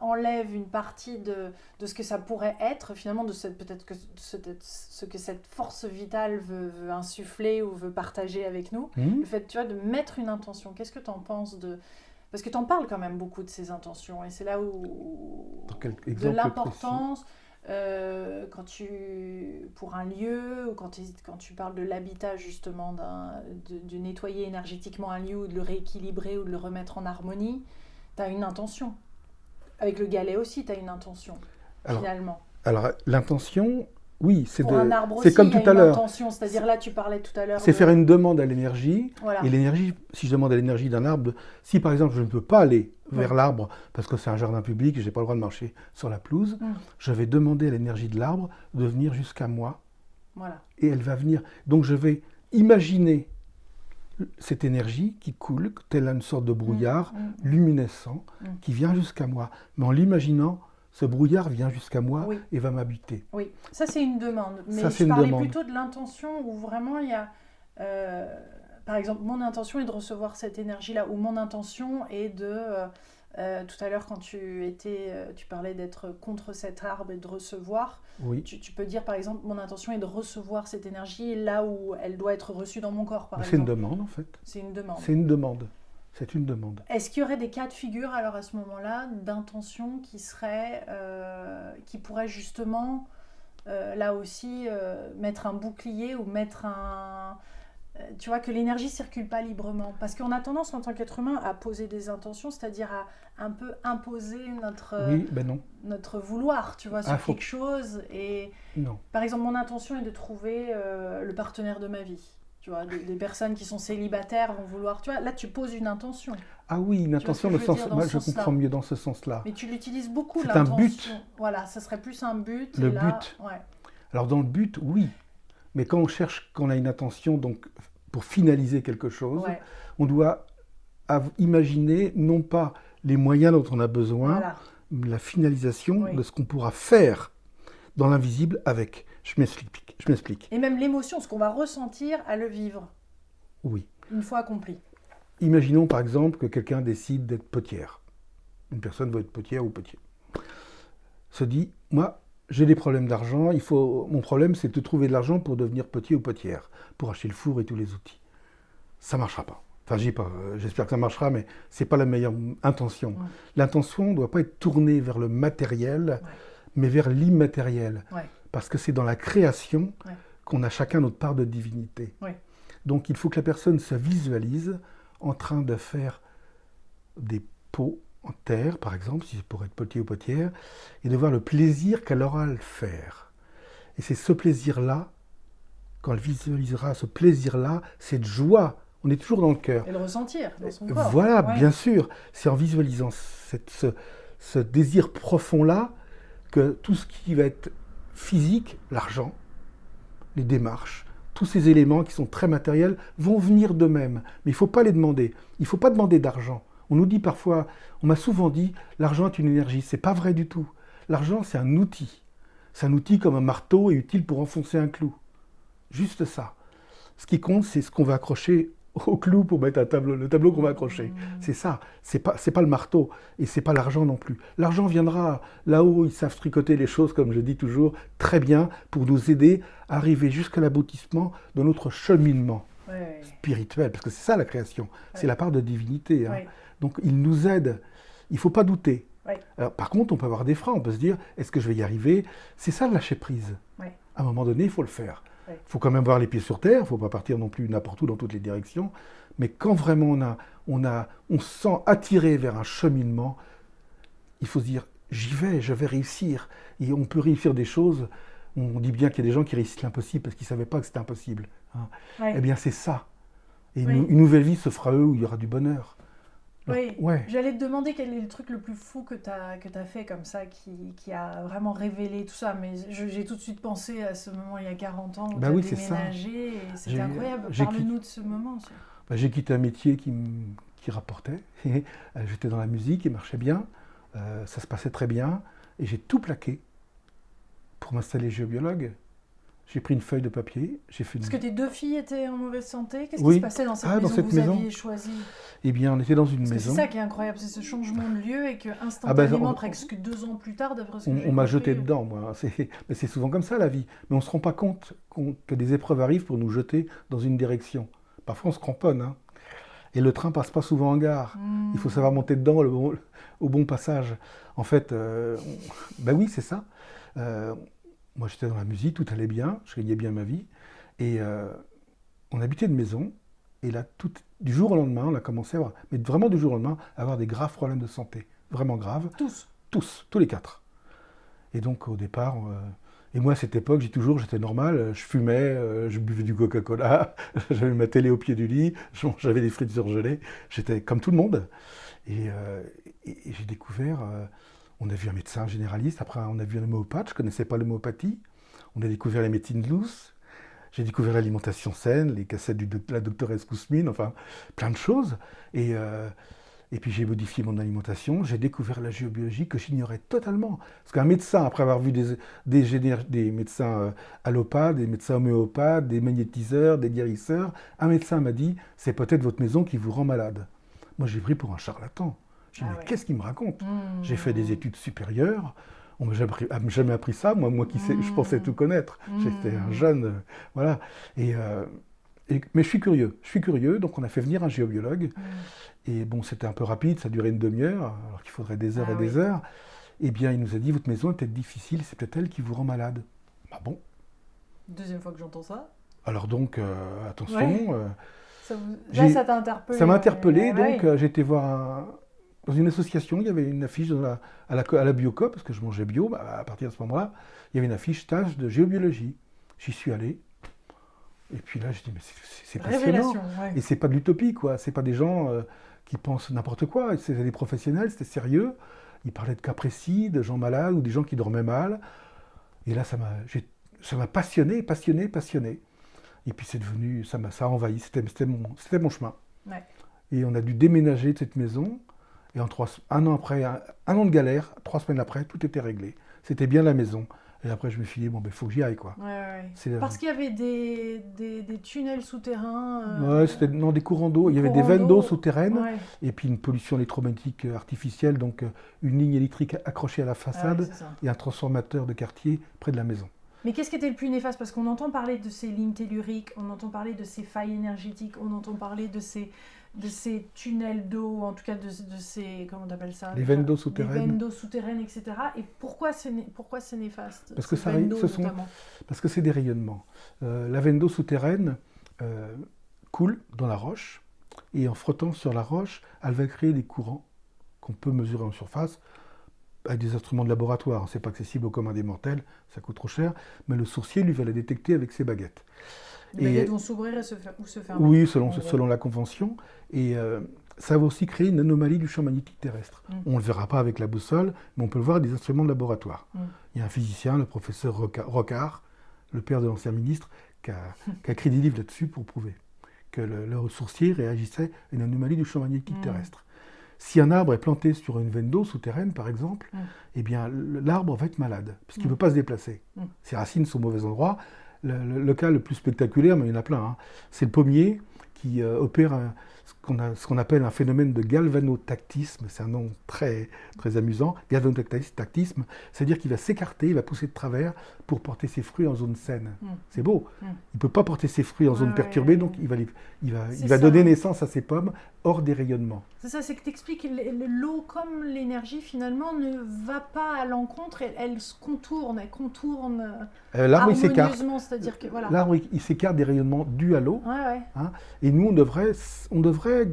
enlève une partie de ce que ça pourrait être finalement de ce que cette force vitale veut insuffler ou veut partager avec nous. Le fait de mettre une intention, qu'est-ce que tu en penses parce que tu en parles quand même beaucoup de ces intentions et c'est là où de l'importance. Pour un lieu ou quand tu parles de l'habitat justement de nettoyer énergétiquement un lieu ou de le rééquilibrer ou de le remettre en harmonie, tu as une intention. Avec le galet aussi, tu as une intention finalement. Alors l'intention, oui, c'est un arbre aussi, comme tout à l'heure. C'est-à-dire là, tu parlais tout à l'heure. C'est faire une demande à l'énergie. Voilà. Et l'énergie, si je demande à l'énergie d'un arbre, si par exemple je ne peux pas aller vers l'arbre parce que c'est un jardin public et je n'ai pas le droit de marcher sur la pelouse, je vais demander à l'énergie de l'arbre de venir jusqu'à moi. Voilà. Et elle va venir. Donc je vais imaginer cette énergie qui coule, telle une sorte de brouillard luminescent qui vient jusqu'à moi. Mais en l'imaginant, ce brouillard vient jusqu'à moi et va m'habiter. Oui, ça c'est une demande. Mais je parlais plutôt de l'intention où vraiment il y a... par exemple, mon intention est de recevoir cette énergie-là, ou mon intention est de... tout à l'heure, quand tu parlais d'être contre cet arbre et de recevoir, tu peux dire par exemple, mon intention est de recevoir cette énergie là où elle doit être reçue dans mon corps, par exemple. C'est une demande en fait. C'est une demande. C'est une demande. C'est une demande. Est-ce qu'il y aurait des cas de figure, alors à ce moment-là, d'intention qui pourrait justement, là aussi, mettre un bouclier ou mettre un... tu vois, que l'énergie ne circule pas librement. Parce qu'on a tendance, en tant qu'être humain, à poser des intentions, c'est-à-dire à un peu imposer notre vouloir, tu vois, sur quelque chose. Et non. Par exemple, mon intention est de trouver le partenaire de ma vie. Tu vois, des personnes qui sont célibataires vont vouloir... Tu vois, là, tu poses une intention. Ah oui, une intention, je comprends mieux dans ce sens-là. Mais tu l'utilises beaucoup, l'intention. C'est un but. Voilà, ça serait plus un but. Le but. Alors, dans le but, oui. Mais quand on a une intention donc, pour finaliser quelque chose, on doit imaginer non pas les moyens dont on a besoin, mais la finalisation de ce qu'on pourra faire dans l'invisible avec. Je m'explique. Et même l'émotion, ce qu'on va ressentir à le vivre. Oui. Une fois accompli. Imaginons par exemple que quelqu'un décide d'être potière. Une personne veut être potière ou potier. Se dit, moi, j'ai des problèmes d'argent, mon problème c'est de trouver de l'argent pour devenir potier ou potière, pour acheter le four et tous les outils. Ça ne marchera pas. Enfin, j'espère que ça marchera, mais ce n'est pas la meilleure intention. L'intention ne doit pas être tournée vers le matériel, mais vers l'immatériel. Parce que c'est dans la création qu'on a chacun notre part de divinité. Donc il faut que la personne se visualise en train de faire des pots en terre, par exemple, si c'est pour être potier ou potière, et de voir le plaisir qu'elle aura à le faire. Et c'est ce plaisir-là, quand elle visualisera ce plaisir-là, cette joie, on est toujours dans le cœur. Et le ressentir dans son corps. Voilà, bien sûr. C'est en visualisant ce désir profond-là que tout ce qui va être physique, l'argent, les démarches, tous ces éléments qui sont très matériels vont venir d'eux-mêmes. Mais il ne faut pas les demander. Il ne faut pas demander d'argent. On nous dit parfois, on m'a souvent dit, l'argent est une énergie. Ce n'est pas vrai du tout. L'argent, c'est un outil. C'est un outil comme un marteau est utile pour enfoncer un clou. Juste ça. Ce qui compte, c'est ce qu'on va accrocher au clou pour mettre le tableau qu'on va accrocher. C'est ça. C'est pas le marteau. Et c'est pas l'argent non plus. L'argent viendra là-haut, ils savent tricoter les choses, comme je dis toujours, très bien, pour nous aider à arriver jusqu'à l'aboutissement de notre cheminement spirituel. Parce que c'est ça la création. C'est la part de divinité. Hein. Donc il nous aide. Il ne faut pas douter. Alors, par contre, on peut avoir des freins. On peut se dire, est-ce que je vais y arriver? C'est ça le lâcher prise. À un moment donné, il faut le faire. Il faut quand même avoir les pieds sur terre, il ne faut pas partir non plus n'importe où dans toutes les directions. Mais quand vraiment on se sent attiré vers un cheminement, il faut se dire, j'y vais, je vais réussir. Et on peut réussir des choses. On dit bien qu'il y a des gens qui réussissent l'impossible parce qu'ils ne savaient pas que c'était impossible. Hein. Eh bien, c'est ça. Et une nouvelle vie se fera eux où il y aura du bonheur. Oui, j'allais te demander quel est le truc le plus fou que tu as fait comme ça, qui a vraiment révélé tout ça, mais j'ai tout de suite pensé à ce moment il y a 40 ans où tu as déménagé, et c'était incroyable. Parle-nous de ce moment. J'ai quitté un métier qui rapportait, j'étais dans la musique, il marchait bien, ça se passait très bien, et j'ai tout plaqué pour m'installer géobiologue. J'ai pris une feuille de papier. Parce que tes deux filles étaient en mauvaise santé. Qu'est-ce qui se passait dans cette maison que vous aviez choisie? Eh bien, on était dans une maison. C'est ça qui est incroyable, c'est ce changement de lieu et que instantanément, presque 2 ans plus tard, d'après ce que j'ai compris. On m'a jeté dedans, moi. Mais c'est souvent comme ça, la vie. Mais on ne se rend pas compte que des épreuves arrivent pour nous jeter dans une direction. Parfois, on se cramponne. Hein. Et le train passe pas souvent en gare. Il faut savoir monter dedans au bon passage. En fait, oui, c'est ça. Moi, j'étais dans la musique, tout allait bien, je gagnais bien ma vie. Et on habitait une maison. Et là, du jour au lendemain, on a commencé à avoir, mais vraiment du jour au lendemain, à avoir des graves problèmes de santé. Vraiment graves. Tous les 4. Et donc, au départ, et moi, à cette époque, j'étais normal. Je fumais, je buvais du Coca-Cola, j'avais ma télé au pied du lit, j'avais des frites surgelées. J'étais comme tout le monde. Et j'ai découvert... on a vu un médecin généraliste, après on a vu un homéopathe, je ne connaissais pas l'homéopathie. On a découvert les médecines douces, j'ai découvert l'alimentation saine, les cassettes de la doctoresse Kousmine, enfin plein de choses. Et puis j'ai modifié mon alimentation, j'ai découvert la géobiologie que j'ignorais totalement. Parce qu'un médecin, après avoir vu des médecins allopathes, des médecins homéopathes, des magnétiseurs, des guérisseurs, un médecin m'a dit, c'est peut-être votre maison qui vous rend malade. Moi j'ai pris pour un charlatan. Je me dis, mais qu'est-ce qu'il me raconte? J'ai fait des études supérieures, on ne m'a jamais appris ça, moi qui sais, je pensais tout connaître. J'étais un jeune, voilà. Mais je suis curieux, donc on a fait venir un géobiologue. Et bon, c'était un peu rapide, ça durait une demi-heure, alors qu'il faudrait des heures et des heures. Eh bien, il nous a dit, votre maison est peut-être difficile, c'est peut-être elle qui vous rend malade. Bah bon. Deuxième fois que j'entends ça. Alors donc, attention. Ça t'a interpellé. Ça m'a interpellé, donc j'ai été voir dans une association, il y avait une affiche à la Biocop, parce que je mangeais bio, à partir de ce moment-là, il y avait une affiche stage de géobiologie. J'y suis allé. Et puis là, je dis, mais c'est passionnant. Et c'est pas de l'utopie, quoi. C'est pas des gens qui pensent n'importe quoi. C'est des professionnels, c'était sérieux. Ils parlaient de cas précis, de gens malades ou des gens qui dormaient mal. Et là, ça m'a passionné. Et puis c'est devenu, ça a envahi. C'était mon chemin. Ouais. Et on a dû déménager de cette maison. Et un an après, un an de galère, 3 semaines après, tout était réglé. C'était bien la maison. Et après, je me suis dit, bon, ben, faut que j'y aille, quoi. Parce qu'il y avait des tunnels souterrains. C'était des courants d'eau. Il y avait des veines d'eau souterraines. Et puis une pollution électromagnétique artificielle, donc une ligne électrique accrochée à la façade et un transformateur de quartier près de la maison. Mais qu'est-ce qui était le plus néfaste? Parce qu'on entend parler de ces lignes telluriques, on entend parler de ces failles énergétiques, on entend parler de ces tunnels d'eau, en tout cas de ces, comment on appelle ça? Les veines d'eau souterraines. Les veines d'eau souterraines, etc. Et pourquoi c'est néfaste? Parce que c'est des rayonnements. La veine d'eau souterraine coule dans la roche, et en frottant sur la roche, elle va créer des courants qu'on peut mesurer en surface avec des instruments de laboratoire. Ce n'est pas accessible au commun des mortels, ça coûte trop cher, mais le sourcier, lui, va la détecter avec ses baguettes. Les baguettes vont s'ouvrir et se fermer. Oui, selon la convention. Et ça va aussi créer une anomalie du champ magnétique terrestre. On ne le verra pas avec la boussole, mais on peut le voir avec des instruments de laboratoire. Il y a un physicien, le professeur Rocard, le père de l'ancien ministre, qui a écrit des livres là-dessus pour prouver que le sourcier réagissait à une anomalie du champ magnétique terrestre. Si un arbre est planté sur une veine d'eau souterraine, par exemple, eh bien, l'arbre va être malade, puisqu'il ne peut pas se déplacer. Ses racines sont au mauvais endroit. Le cas le plus spectaculaire, mais il y en a plein, hein, c'est le pommier qui opère ce qu'on appelle un phénomène de galvanotactisme. C'est un nom très, très amusant. Galvanotactisme, c'est-à-dire qu'il va s'écarter, il va pousser de travers pour porter ses fruits en zone saine. C'est beau. Il ne peut pas porter ses fruits en zone perturbée, donc il va donner naissance à ses pommes hors des rayonnements. C'est ça, c'est que tu expliques l'eau comme l'énergie finalement ne va pas à l'encontre, elle se contourne, l'arbre il s'écarte. C'est-à-dire que voilà. L'arbre il s'écarte des rayonnements dus à l'eau. Hein, et nous on devrait,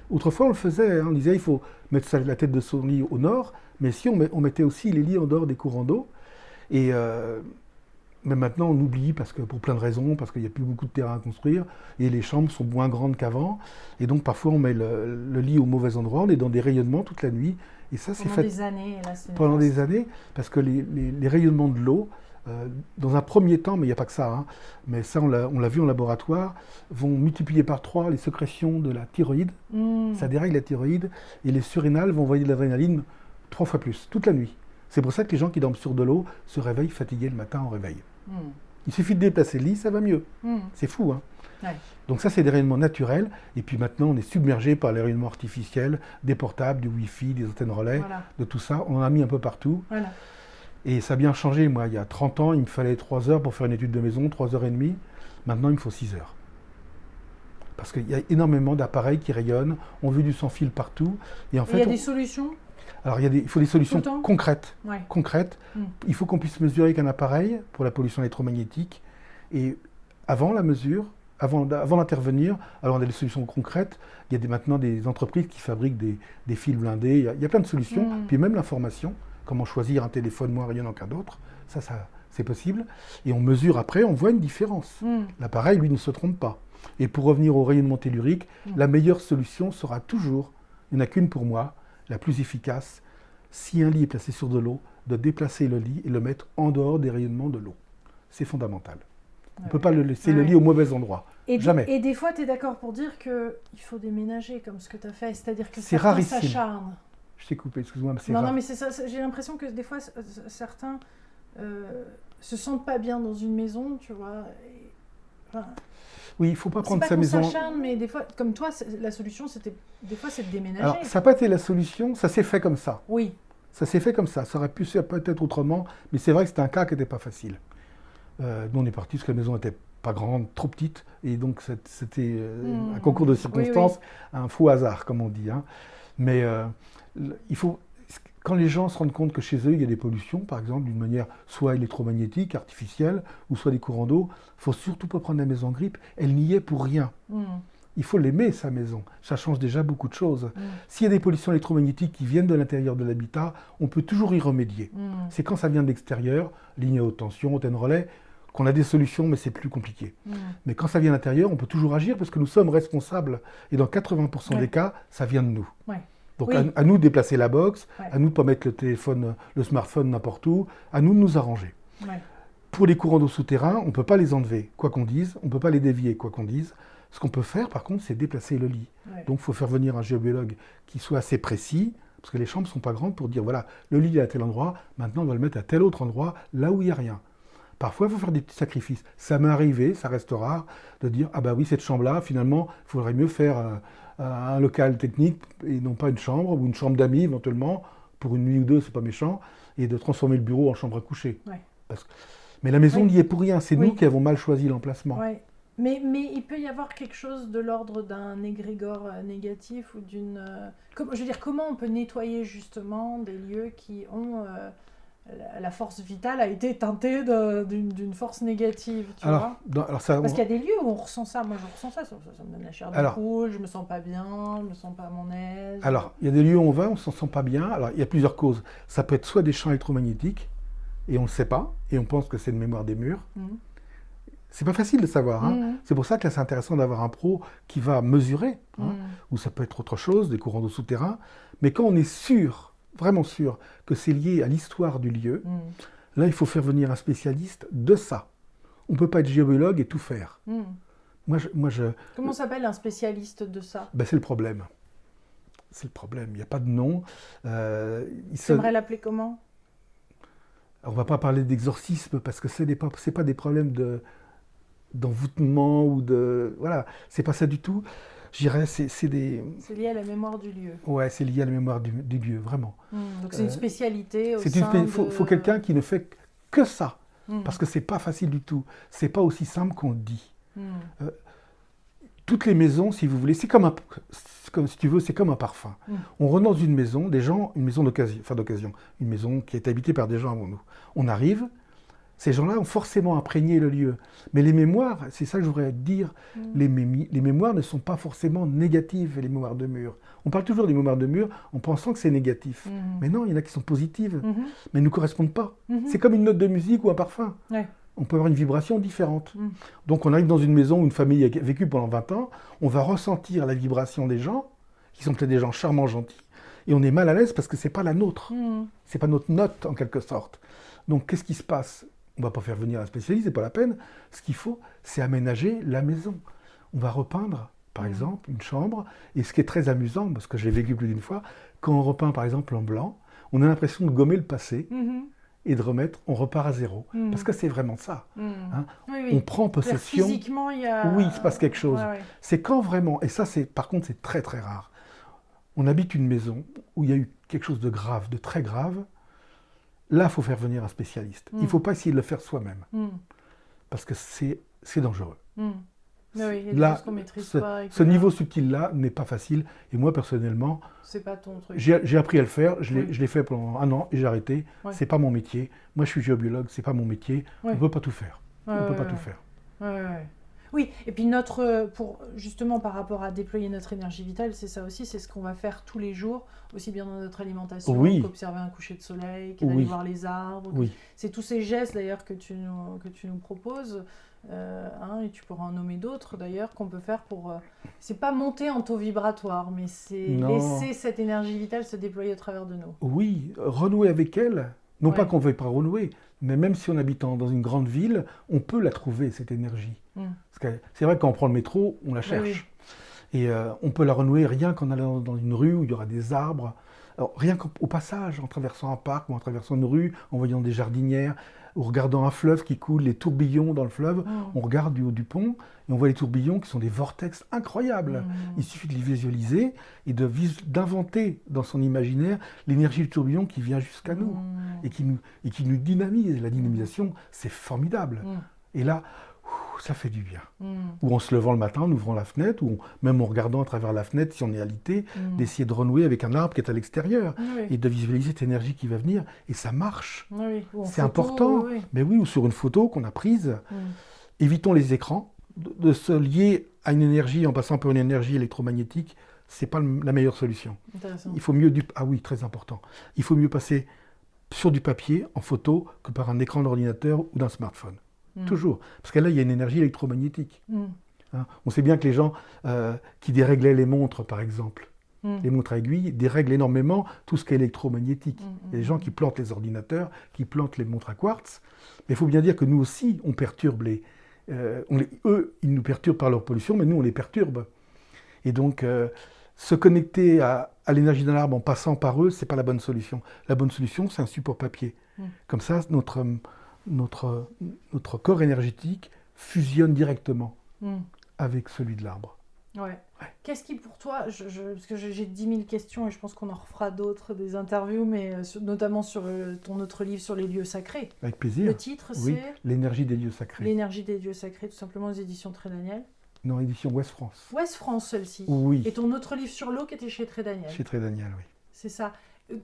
autrefois on le faisait, hein, on disait il faut mettre la tête de son lit au nord, mais si on mettait aussi les lits en dehors des courants d'eau. Et mais maintenant, on oublie pour plein de raisons, parce qu'il n'y a plus beaucoup de terrain à construire, et les chambres sont moins grandes qu'avant. Et donc, parfois, on met le lit au mauvais endroit, on est dans des rayonnements toute la nuit. Et ça, c'est fait des années. Là, pendant des années, parce que les rayonnements de l'eau, dans un premier temps, mais il n'y a pas que ça, hein, mais ça, on l'a vu en laboratoire, vont multiplier par 3 les sécrétions de la thyroïde. Ça dérègle la thyroïde, et les surrénales vont envoyer de l'adrénaline 3 fois plus, toute la nuit. C'est pour ça que les gens qui dorment sur de l'eau se réveillent fatigués le matin au réveil. Il suffit de déplacer le lit, ça va mieux. C'est fou, hein. Ouais. Donc ça, c'est des rayonnements naturels. Et puis maintenant, on est submergé par les rayonnements artificiels, des portables, du Wi-Fi, des antennes relais, de tout ça. On en a mis un peu partout. Voilà. Et ça a bien changé. Moi, il y a 30 ans, il me fallait 3 heures pour faire une étude de maison, 3h30. Maintenant, il me faut 6 heures. Parce qu'il y a énormément d'appareils qui rayonnent. On veut du sans-fil partout. Et en fait, il y a des solutions. Alors, il faut des solutions concrètes. Ouais. Il faut qu'on puisse mesurer avec un appareil pour la pollution électromagnétique. Et avant la mesure, avant d'intervenir, alors on a des solutions concrètes. Il y a maintenant des entreprises qui fabriquent des fils blindés. Il y a plein de solutions. Puis même l'information, comment choisir un téléphone moins rayonnant qu'un autre, ça c'est possible. Et on mesure après, on voit une différence. L'appareil, lui, ne se trompe pas. Et pour revenir au rayonnement tellurique, la meilleure solution sera toujours, il n'y en a qu'une pour moi, la plus efficace, si un lit est placé sur de l'eau, de déplacer le lit et le mettre en dehors des rayonnements de l'eau. C'est fondamental. On ne peut pas le laisser le lit au mauvais endroit. Jamais. Et des fois, tu es d'accord pour dire qu'il faut déménager comme ce que tu as fait, c'est-à-dire que c'est rarissime. S'acharnent. Je t'ai coupé, excuse-moi, mais c'est rare. Non, mais c'est ça, j'ai l'impression que des fois, certains se sentent pas bien dans une maison, tu vois. Oui, il ne faut pas prendre sa maison. C'est pas qu'on s'acharne, mais des fois, comme toi, la solution, des fois, c'est de déménager. Alors, ça n'a pas été la solution, ça s'est fait comme ça. Oui. Ça s'est fait comme ça. Ça aurait pu se faire peut-être autrement, mais c'est vrai que c'était un cas qui n'était pas facile. Nous, on est parti parce que la maison n'était pas grande, trop petite, et donc c'était un concours de circonstances, un faux hasard, comme on dit. Hein. Mais il faut... Quand les gens se rendent compte que chez eux, il y a des pollutions, par exemple, d'une manière soit électromagnétique, artificielle, ou soit des courants d'eau, il ne faut surtout pas prendre la maison en grippe. Elle n'y est pour rien. Il faut l'aimer, sa maison. Ça change déjà beaucoup de choses. S'il y a des pollutions électromagnétiques qui viennent de l'intérieur de l'habitat, on peut toujours y remédier. C'est quand ça vient de l'extérieur, ligne à haute tension, antenne relais, qu'on a des solutions, mais c'est plus compliqué. Mais quand ça vient de l'intérieur, on peut toujours agir parce que nous sommes responsables. Et dans 80% des cas, ça vient de nous. Donc à nous de déplacer la box, à nous de ne pas mettre le smartphone n'importe où, à nous de nous arranger. Pour les courants d'eau souterrains, on ne peut pas les enlever, quoi qu'on dise, on ne peut pas les dévier, quoi qu'on dise. Ce qu'on peut faire, par contre, c'est déplacer le lit. Donc il faut faire venir un géobiologue qui soit assez précis, parce que les chambres ne sont pas grandes pour dire, voilà, le lit est à tel endroit, maintenant on va le mettre à tel autre endroit, là où il n'y a rien. Parfois, il faut faire des petits sacrifices. Ça m'est arrivé, ça reste rare, de dire, ah bah oui, cette chambre-là, finalement, il faudrait mieux faire un local technique et non pas une chambre, ou une chambre d'amis éventuellement, pour une nuit ou deux, c'est pas méchant, et de transformer le bureau en chambre à coucher. Mais la maison n'y est pour rien, c'est nous qui avons mal choisi l'emplacement. Mais il peut y avoir quelque chose de l'ordre d'un égrégore négatif ou d'une... je veux dire, comment on peut nettoyer justement des lieux qui ont la force vitale a été teintée d'une force négative, tu vois. Parce qu'il y a des lieux où on ressent ça. Moi, je ressens ça. Ça me donne la chair de poule, je me sens pas bien, je me sens pas à mon aise. Alors, il y a des lieux où on va, on s'en sent pas bien. Alors, il y a plusieurs causes. Ça peut être soit des champs électromagnétiques, et on ne le sait pas, et on pense que c'est une mémoire des murs. C'est pas facile de savoir. Hein. C'est pour ça que là, c'est intéressant d'avoir un pro qui va mesurer, ou ça peut être autre chose, des courants d'eau souterrains. Mais quand on est sûr, vraiment sûr, que c'est lié à l'histoire du lieu, là, il faut faire venir un spécialiste de ça. On ne peut pas être géologue et tout faire. Comment s'appelle un spécialiste de ça? C'est le problème. C'est le problème. Il n'y a pas de nom. Tu aimerais l'appeler comment? Alors, on ne va pas parler d'exorcisme parce que ce n'est pas des problèmes d'envoûtement ou de... Voilà, c'est pas ça du tout. Je dirais, c'est des... C'est lié à la mémoire du lieu. Ouais, c'est lié à la mémoire du lieu, vraiment. Donc c'est une spécialité faut quelqu'un qui ne fait que ça, parce que c'est pas facile du tout. C'est pas aussi simple qu'on le dit. Toutes les maisons, si vous voulez, c'est comme si tu veux, c'est comme un parfum. On rentre dans une maison, une maison d'occasion, une maison qui est habitée par des gens avant nous. On arrive, ces gens-là ont forcément imprégné le lieu. Mais les mémoires, c'est ça que je voudrais dire, les mémoires ne sont pas forcément négatives, les mémoires de mur. On parle toujours des mémoires de mur en pensant que c'est négatif. Mais non, il y en a qui sont positives, mais ne nous correspondent pas. C'est comme une note de musique ou un parfum. Ouais. On peut avoir une vibration différente. Donc on arrive dans une maison où une famille a vécu pendant 20 ans, on va ressentir la vibration des gens, qui sont peut-être des gens charmants, gentils, et on est mal à l'aise parce que ce n'est pas la nôtre. Ce n'est pas notre note, en quelque sorte. Donc qu'est-ce qui se passe? On ne va pas faire venir un spécialiste, ce n'est pas la peine. Ce qu'il faut, c'est aménager la maison. On va repeindre, par exemple, une chambre, et ce qui est très amusant, parce que je l'ai vécu plus d'une fois, quand on repeint, par exemple, en blanc, on a l'impression de gommer le passé, et de remettre, on repart à zéro. Parce que c'est vraiment ça. Hein. On prend possession. Physiquement, il y a... Oui, il se passe quelque chose. C'est quand vraiment, et ça, par contre, c'est très très rare. On habite une maison où il y a eu quelque chose de grave, de très grave. Là, il faut faire venir un spécialiste. Il ne faut pas essayer de le faire soi-même. Parce que c'est dangereux. Là, ce niveau subtil-là n'est pas facile. Et moi, personnellement, c'est pas ton truc. J'ai appris à le faire. Je l'ai fait pendant 1 an et j'ai arrêté. C'est pas mon métier. Moi, je suis géobiologue. C'est pas mon métier. On ne peut pas tout faire. On ne peut pas tout faire. Oui, et puis justement par rapport à déployer notre énergie vitale, c'est ça aussi, c'est ce qu'on va faire tous les jours, aussi bien dans notre alimentation, qu'observer un coucher de soleil, qu'aller voir les arbres. C'est tous ces gestes d'ailleurs que tu nous proposes, et tu pourras en nommer d'autres d'ailleurs, qu'on peut faire pour... c'est pas monter en taux vibratoire, mais c'est laisser cette énergie vitale se déployer au travers de nous. Oui, renouer avec elle, non pas qu'on ne veuille pas renouer, mais même si on habite dans une grande ville, on peut la trouver, cette énergie. Parce que c'est vrai que quand on prend le métro, on la cherche. Et on peut la renouer rien qu'en allant dans une rue où il y aura des arbres. Alors, rien qu'au passage, en traversant un parc ou en traversant une rue, en voyant des jardinières, ou regardant un fleuve qui coule, les tourbillons dans le fleuve, on regarde du haut du pont et on voit les tourbillons qui sont des vortex incroyables. Il suffit de les visualiser et d'inventer dans son imaginaire l'énergie du tourbillon qui vient jusqu'à nous et qui nous dynamise. La dynamisation, c'est formidable. Et là, ça fait du bien. Ou en se levant le matin, en ouvrant la fenêtre, ou même en regardant à travers la fenêtre, si on est alité, d'essayer de renouer avec un arbre qui est à l'extérieur et de visualiser cette énergie qui va venir. Et ça marche. C'est important. Mais oui, ou sur une photo qu'on a prise. Évitons les écrans. De se lier à une énergie en passant par une énergie électromagnétique, c'est pas la meilleure solution. Il faut mieux Ah oui, très important. Il faut mieux passer sur du papier, en photo, que par un écran d'ordinateur ou d'un smartphone. Toujours. Parce que là, il y a une énergie électromagnétique. On sait bien que les gens qui déréglaient les montres, par exemple, les montres à aiguilles, dérèglent énormément tout ce qui est électromagnétique. Il y a des gens qui plantent les ordinateurs, qui plantent les montres à quartz. Mais il faut bien dire que nous aussi, on perturbe eux, ils nous perturbent par leur pollution, mais nous, on les perturbe. Et donc, se connecter à l'énergie d'un arbre en passant par eux, ce n'est pas la bonne solution. La bonne solution, c'est un support papier. Comme ça, notre corps énergétique fusionne directement avec celui de l'arbre. Qu'est-ce qui pour toi, parce que j'ai 10 000 questions et je pense qu'on en refera d'autres, des interviews, mais notamment sur ton autre livre sur les lieux sacrés. Avec plaisir. Le titre, c'est L'énergie des lieux sacrés. L'énergie des lieux sacrés, tout simplement aux éditions Très Daniel. Non, édition Ouest France. Ouest France, celle-ci. Oui. Et ton autre livre sur l'eau qui était chez Très Daniel. Chez Très Daniel, oui. C'est ça.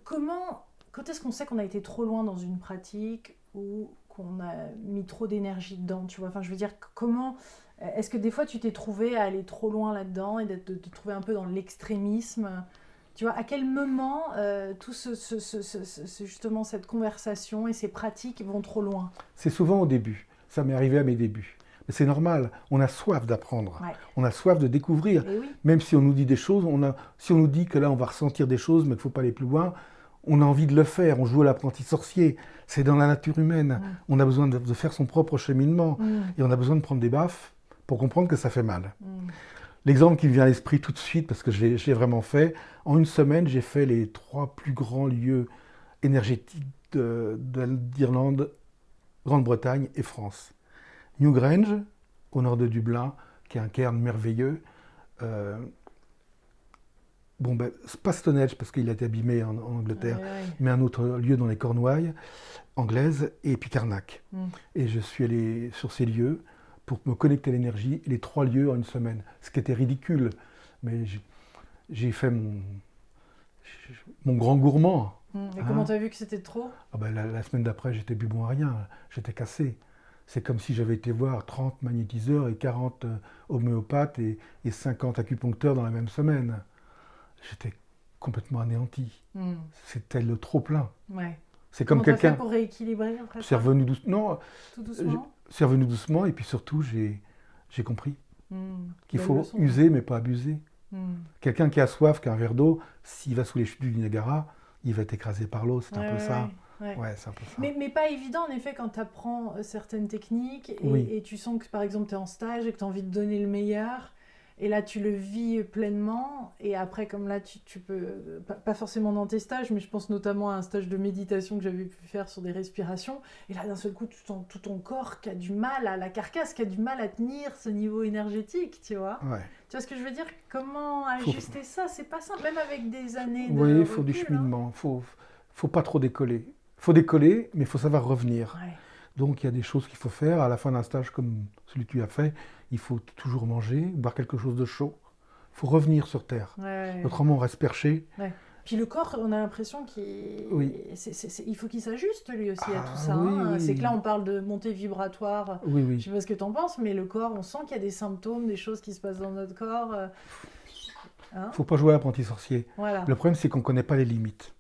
Comment quand est-ce qu'on sait qu'on a été trop loin dans une pratique ou qu'on a mis trop d'énergie dedans, tu vois? Enfin, je veux dire, comment... Est-ce que des fois, tu t'es trouvé à aller trop loin là-dedans et de te trouver un peu dans l'extrémisme? Tu vois, à quel moment tout justement cette conversation et ces pratiques vont trop loin? C'est souvent au début. Ça m'est arrivé à mes débuts. Mais c'est normal, on a soif d'apprendre, on a soif de découvrir. Oui. Même si on nous dit des choses, si on nous dit que là on va ressentir des choses mais qu'il ne faut pas aller plus loin, on a envie de le faire, on joue à l'apprenti sorcier, c'est dans la nature humaine. On a besoin de faire son propre cheminement et on a besoin de prendre des baffes pour comprendre que ça fait mal. L'exemple qui me vient à l'esprit tout de suite, parce que je l'ai vraiment fait, en une semaine j'ai fait les 3 plus grands lieux énergétiques d'Irlande, Grande-Bretagne et France. Newgrange, au nord de Dublin, qui est un cairn merveilleux. Pas Stonehenge, parce qu'il a été abîmé en Angleterre, mais un autre lieu dans les Cornouailles anglaises, et puis Carnac. Et je suis allé sur ces lieux pour me connecter à l'énergie, les 3 lieux en une semaine. Ce qui était ridicule, mais j'ai fait mon grand gourmand. Et comment tu as vu que c'était trop? La semaine d'après, j'étais plus bon à rien, j'étais cassé. C'est comme si j'avais été voir 30 magnétiseurs et 40 homéopathes et 50 acupuncteurs dans la même semaine. J'étais complètement anéanti. C'était le trop-plein. Ouais. C'est comme quelqu'un... Comment t'as fait pour rééquilibrer après ça? C'est revenu doucement. Non, tout doucement. C'est revenu doucement et puis surtout, j'ai compris qu'il faut leçon. user mais pas abuser. Quelqu'un qui a soif, qui a un verre d'eau, s'il va sous les chutes du Niagara, il va être écrasé par l'eau. C'est un peu ça. Ouais, c'est un peu ça. Mais pas évident, en effet, quand tu apprends certaines techniques et tu sens que, par exemple, tu es en stage et que tu as envie de donner le meilleur, et là, tu le vis pleinement, et après, comme là, tu peux, pas forcément dans tes stages, mais je pense notamment à un stage de méditation que j'avais pu faire sur des respirations, et là, d'un seul coup, tout ton corps qui a du mal, la carcasse qui a du mal à tenir ce niveau énergétique, tu vois. Tu vois ce que je veux dire? Comment ajuster ça? C'est pas simple, même avec des années de il faut du cheminement, faut pas trop décoller. Il faut décoller, mais il faut savoir revenir. Donc, il y a des choses qu'il faut faire. À la fin d'un stage comme celui que tu as fait, il faut toujours manger, boire quelque chose de chaud. Il faut revenir sur Terre. Autrement, on reste perché. Puis le corps, on a l'impression il faut qu'il s'ajuste lui aussi à tout ça. C'est que là, on parle de montée vibratoire. Je ne sais pas ce que tu en penses, mais le corps, on sent qu'il y a des symptômes, des choses qui se passent dans notre corps. Il ne faut pas jouer à l'apprenti sorcier. Le problème, c'est qu'on ne connaît pas les limites.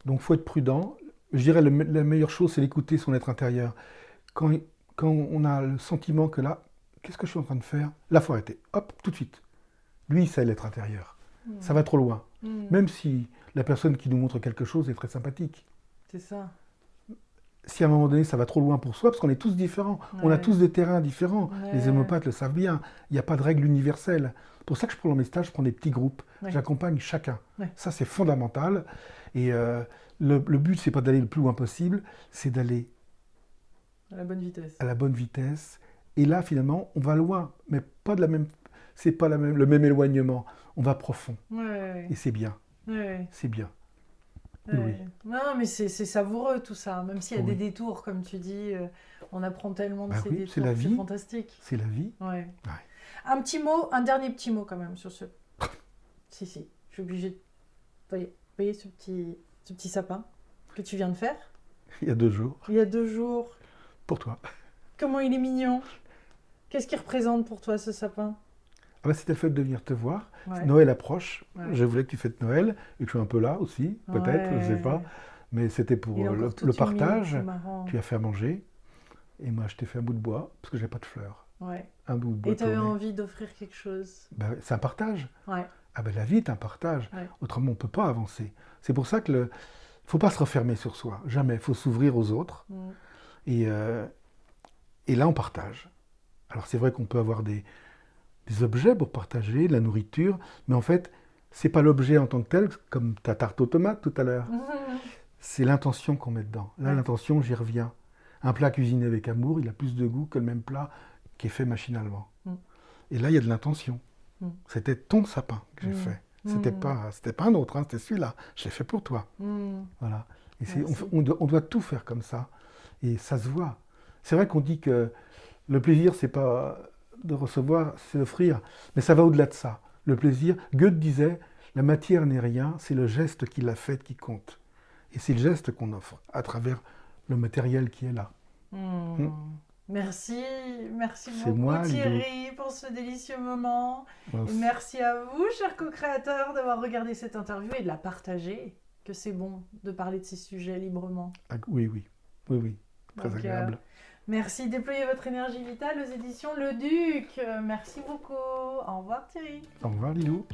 Donc, il faut être prudent. Je dirais la meilleure chose, c'est d'écouter son être intérieur. Quand on a le sentiment que là, qu'est-ce que je suis en train de faire? Là, il faut arrêter. Hop, tout de suite. Lui, c'est l'être intérieur. Ça va trop loin. Même si la personne qui nous montre quelque chose est très sympathique. C'est ça. Si à un moment donné, ça va trop loin pour soi, parce qu'on est tous différents. On a tous des terrains différents. Les homméopathes le savent bien. Il n'y a pas de règle universelle. C'est pour ça que je prends dans mes stages, je prends des petits groupes. J'accompagne chacun. Ça, c'est fondamental. Et le but, c'est pas d'aller le plus loin possible, c'est d'aller à la bonne vitesse. À la bonne vitesse. Et là, finalement, on va loin, mais pas de la même. C'est pas le même éloignement. On va profond. Et c'est bien. C'est bien. Oui. Non, mais c'est savoureux tout ça. Même s'il y a des détours, comme tu dis, on apprend tellement de ces détours. C'est la vie. C'est fantastique. C'est la vie. Un dernier petit mot quand même sur ce. si, je suis obligée de. Vous voyez ce petit sapin que tu viens de faire? Il y a 2 jours. Il y a 2 jours. Pour toi. Comment il est mignon. Qu'est-ce qu'il représente pour toi, ce sapin? C'était le fait de venir te voir. Noël approche. Je voulais que tu fêtes Noël et que je sois un peu là aussi, peut-être, je ne sais pas. Mais c'était pour le partage. Tu as fait à manger. Et moi, je t'ai fait un bout de bois, parce que je n'ai pas de fleurs. Un bout de bois. Et tu avais envie d'offrir quelque chose. C'est un partage. La vie est un partage. Autrement, on ne peut pas avancer. C'est pour ça qu'il ne faut pas se refermer sur soi. Jamais. Il faut s'ouvrir aux autres. Et là, on partage. Alors, c'est vrai qu'on peut avoir des objets pour partager, de la nourriture, mais en fait, ce n'est pas l'objet en tant que tel, comme ta tarte aux tomates tout à l'heure. C'est l'intention qu'on met dedans. Là, l'intention, j'y reviens. Un plat cuisiné avec amour, il a plus de goût que le même plat qui est fait machinalement. Et là, il y a de l'intention. C'était ton sapin que j'ai fait. C'était pas un autre, c'était celui-là. Je l'ai fait pour toi. Voilà. Et on doit tout faire comme ça. Et ça se voit. C'est vrai qu'on dit que le plaisir, c'est pas de recevoir, c'est d'offrir. Mais ça va au-delà de ça. Le plaisir, Goethe disait, la matière n'est rien, c'est le geste qui l'a faite qui compte. Et c'est le geste qu'on offre à travers le matériel qui est là. Merci beaucoup Thierry pour ce délicieux moment. Et merci à vous, chers co-créateurs, d'avoir regardé cette interview et de la partager, que c'est bon de parler de ces sujets librement. Oui, très agréable. Merci, déployez votre énergie vitale aux éditions Le Duc. Merci beaucoup. Au revoir Thierry. Au revoir Lilou.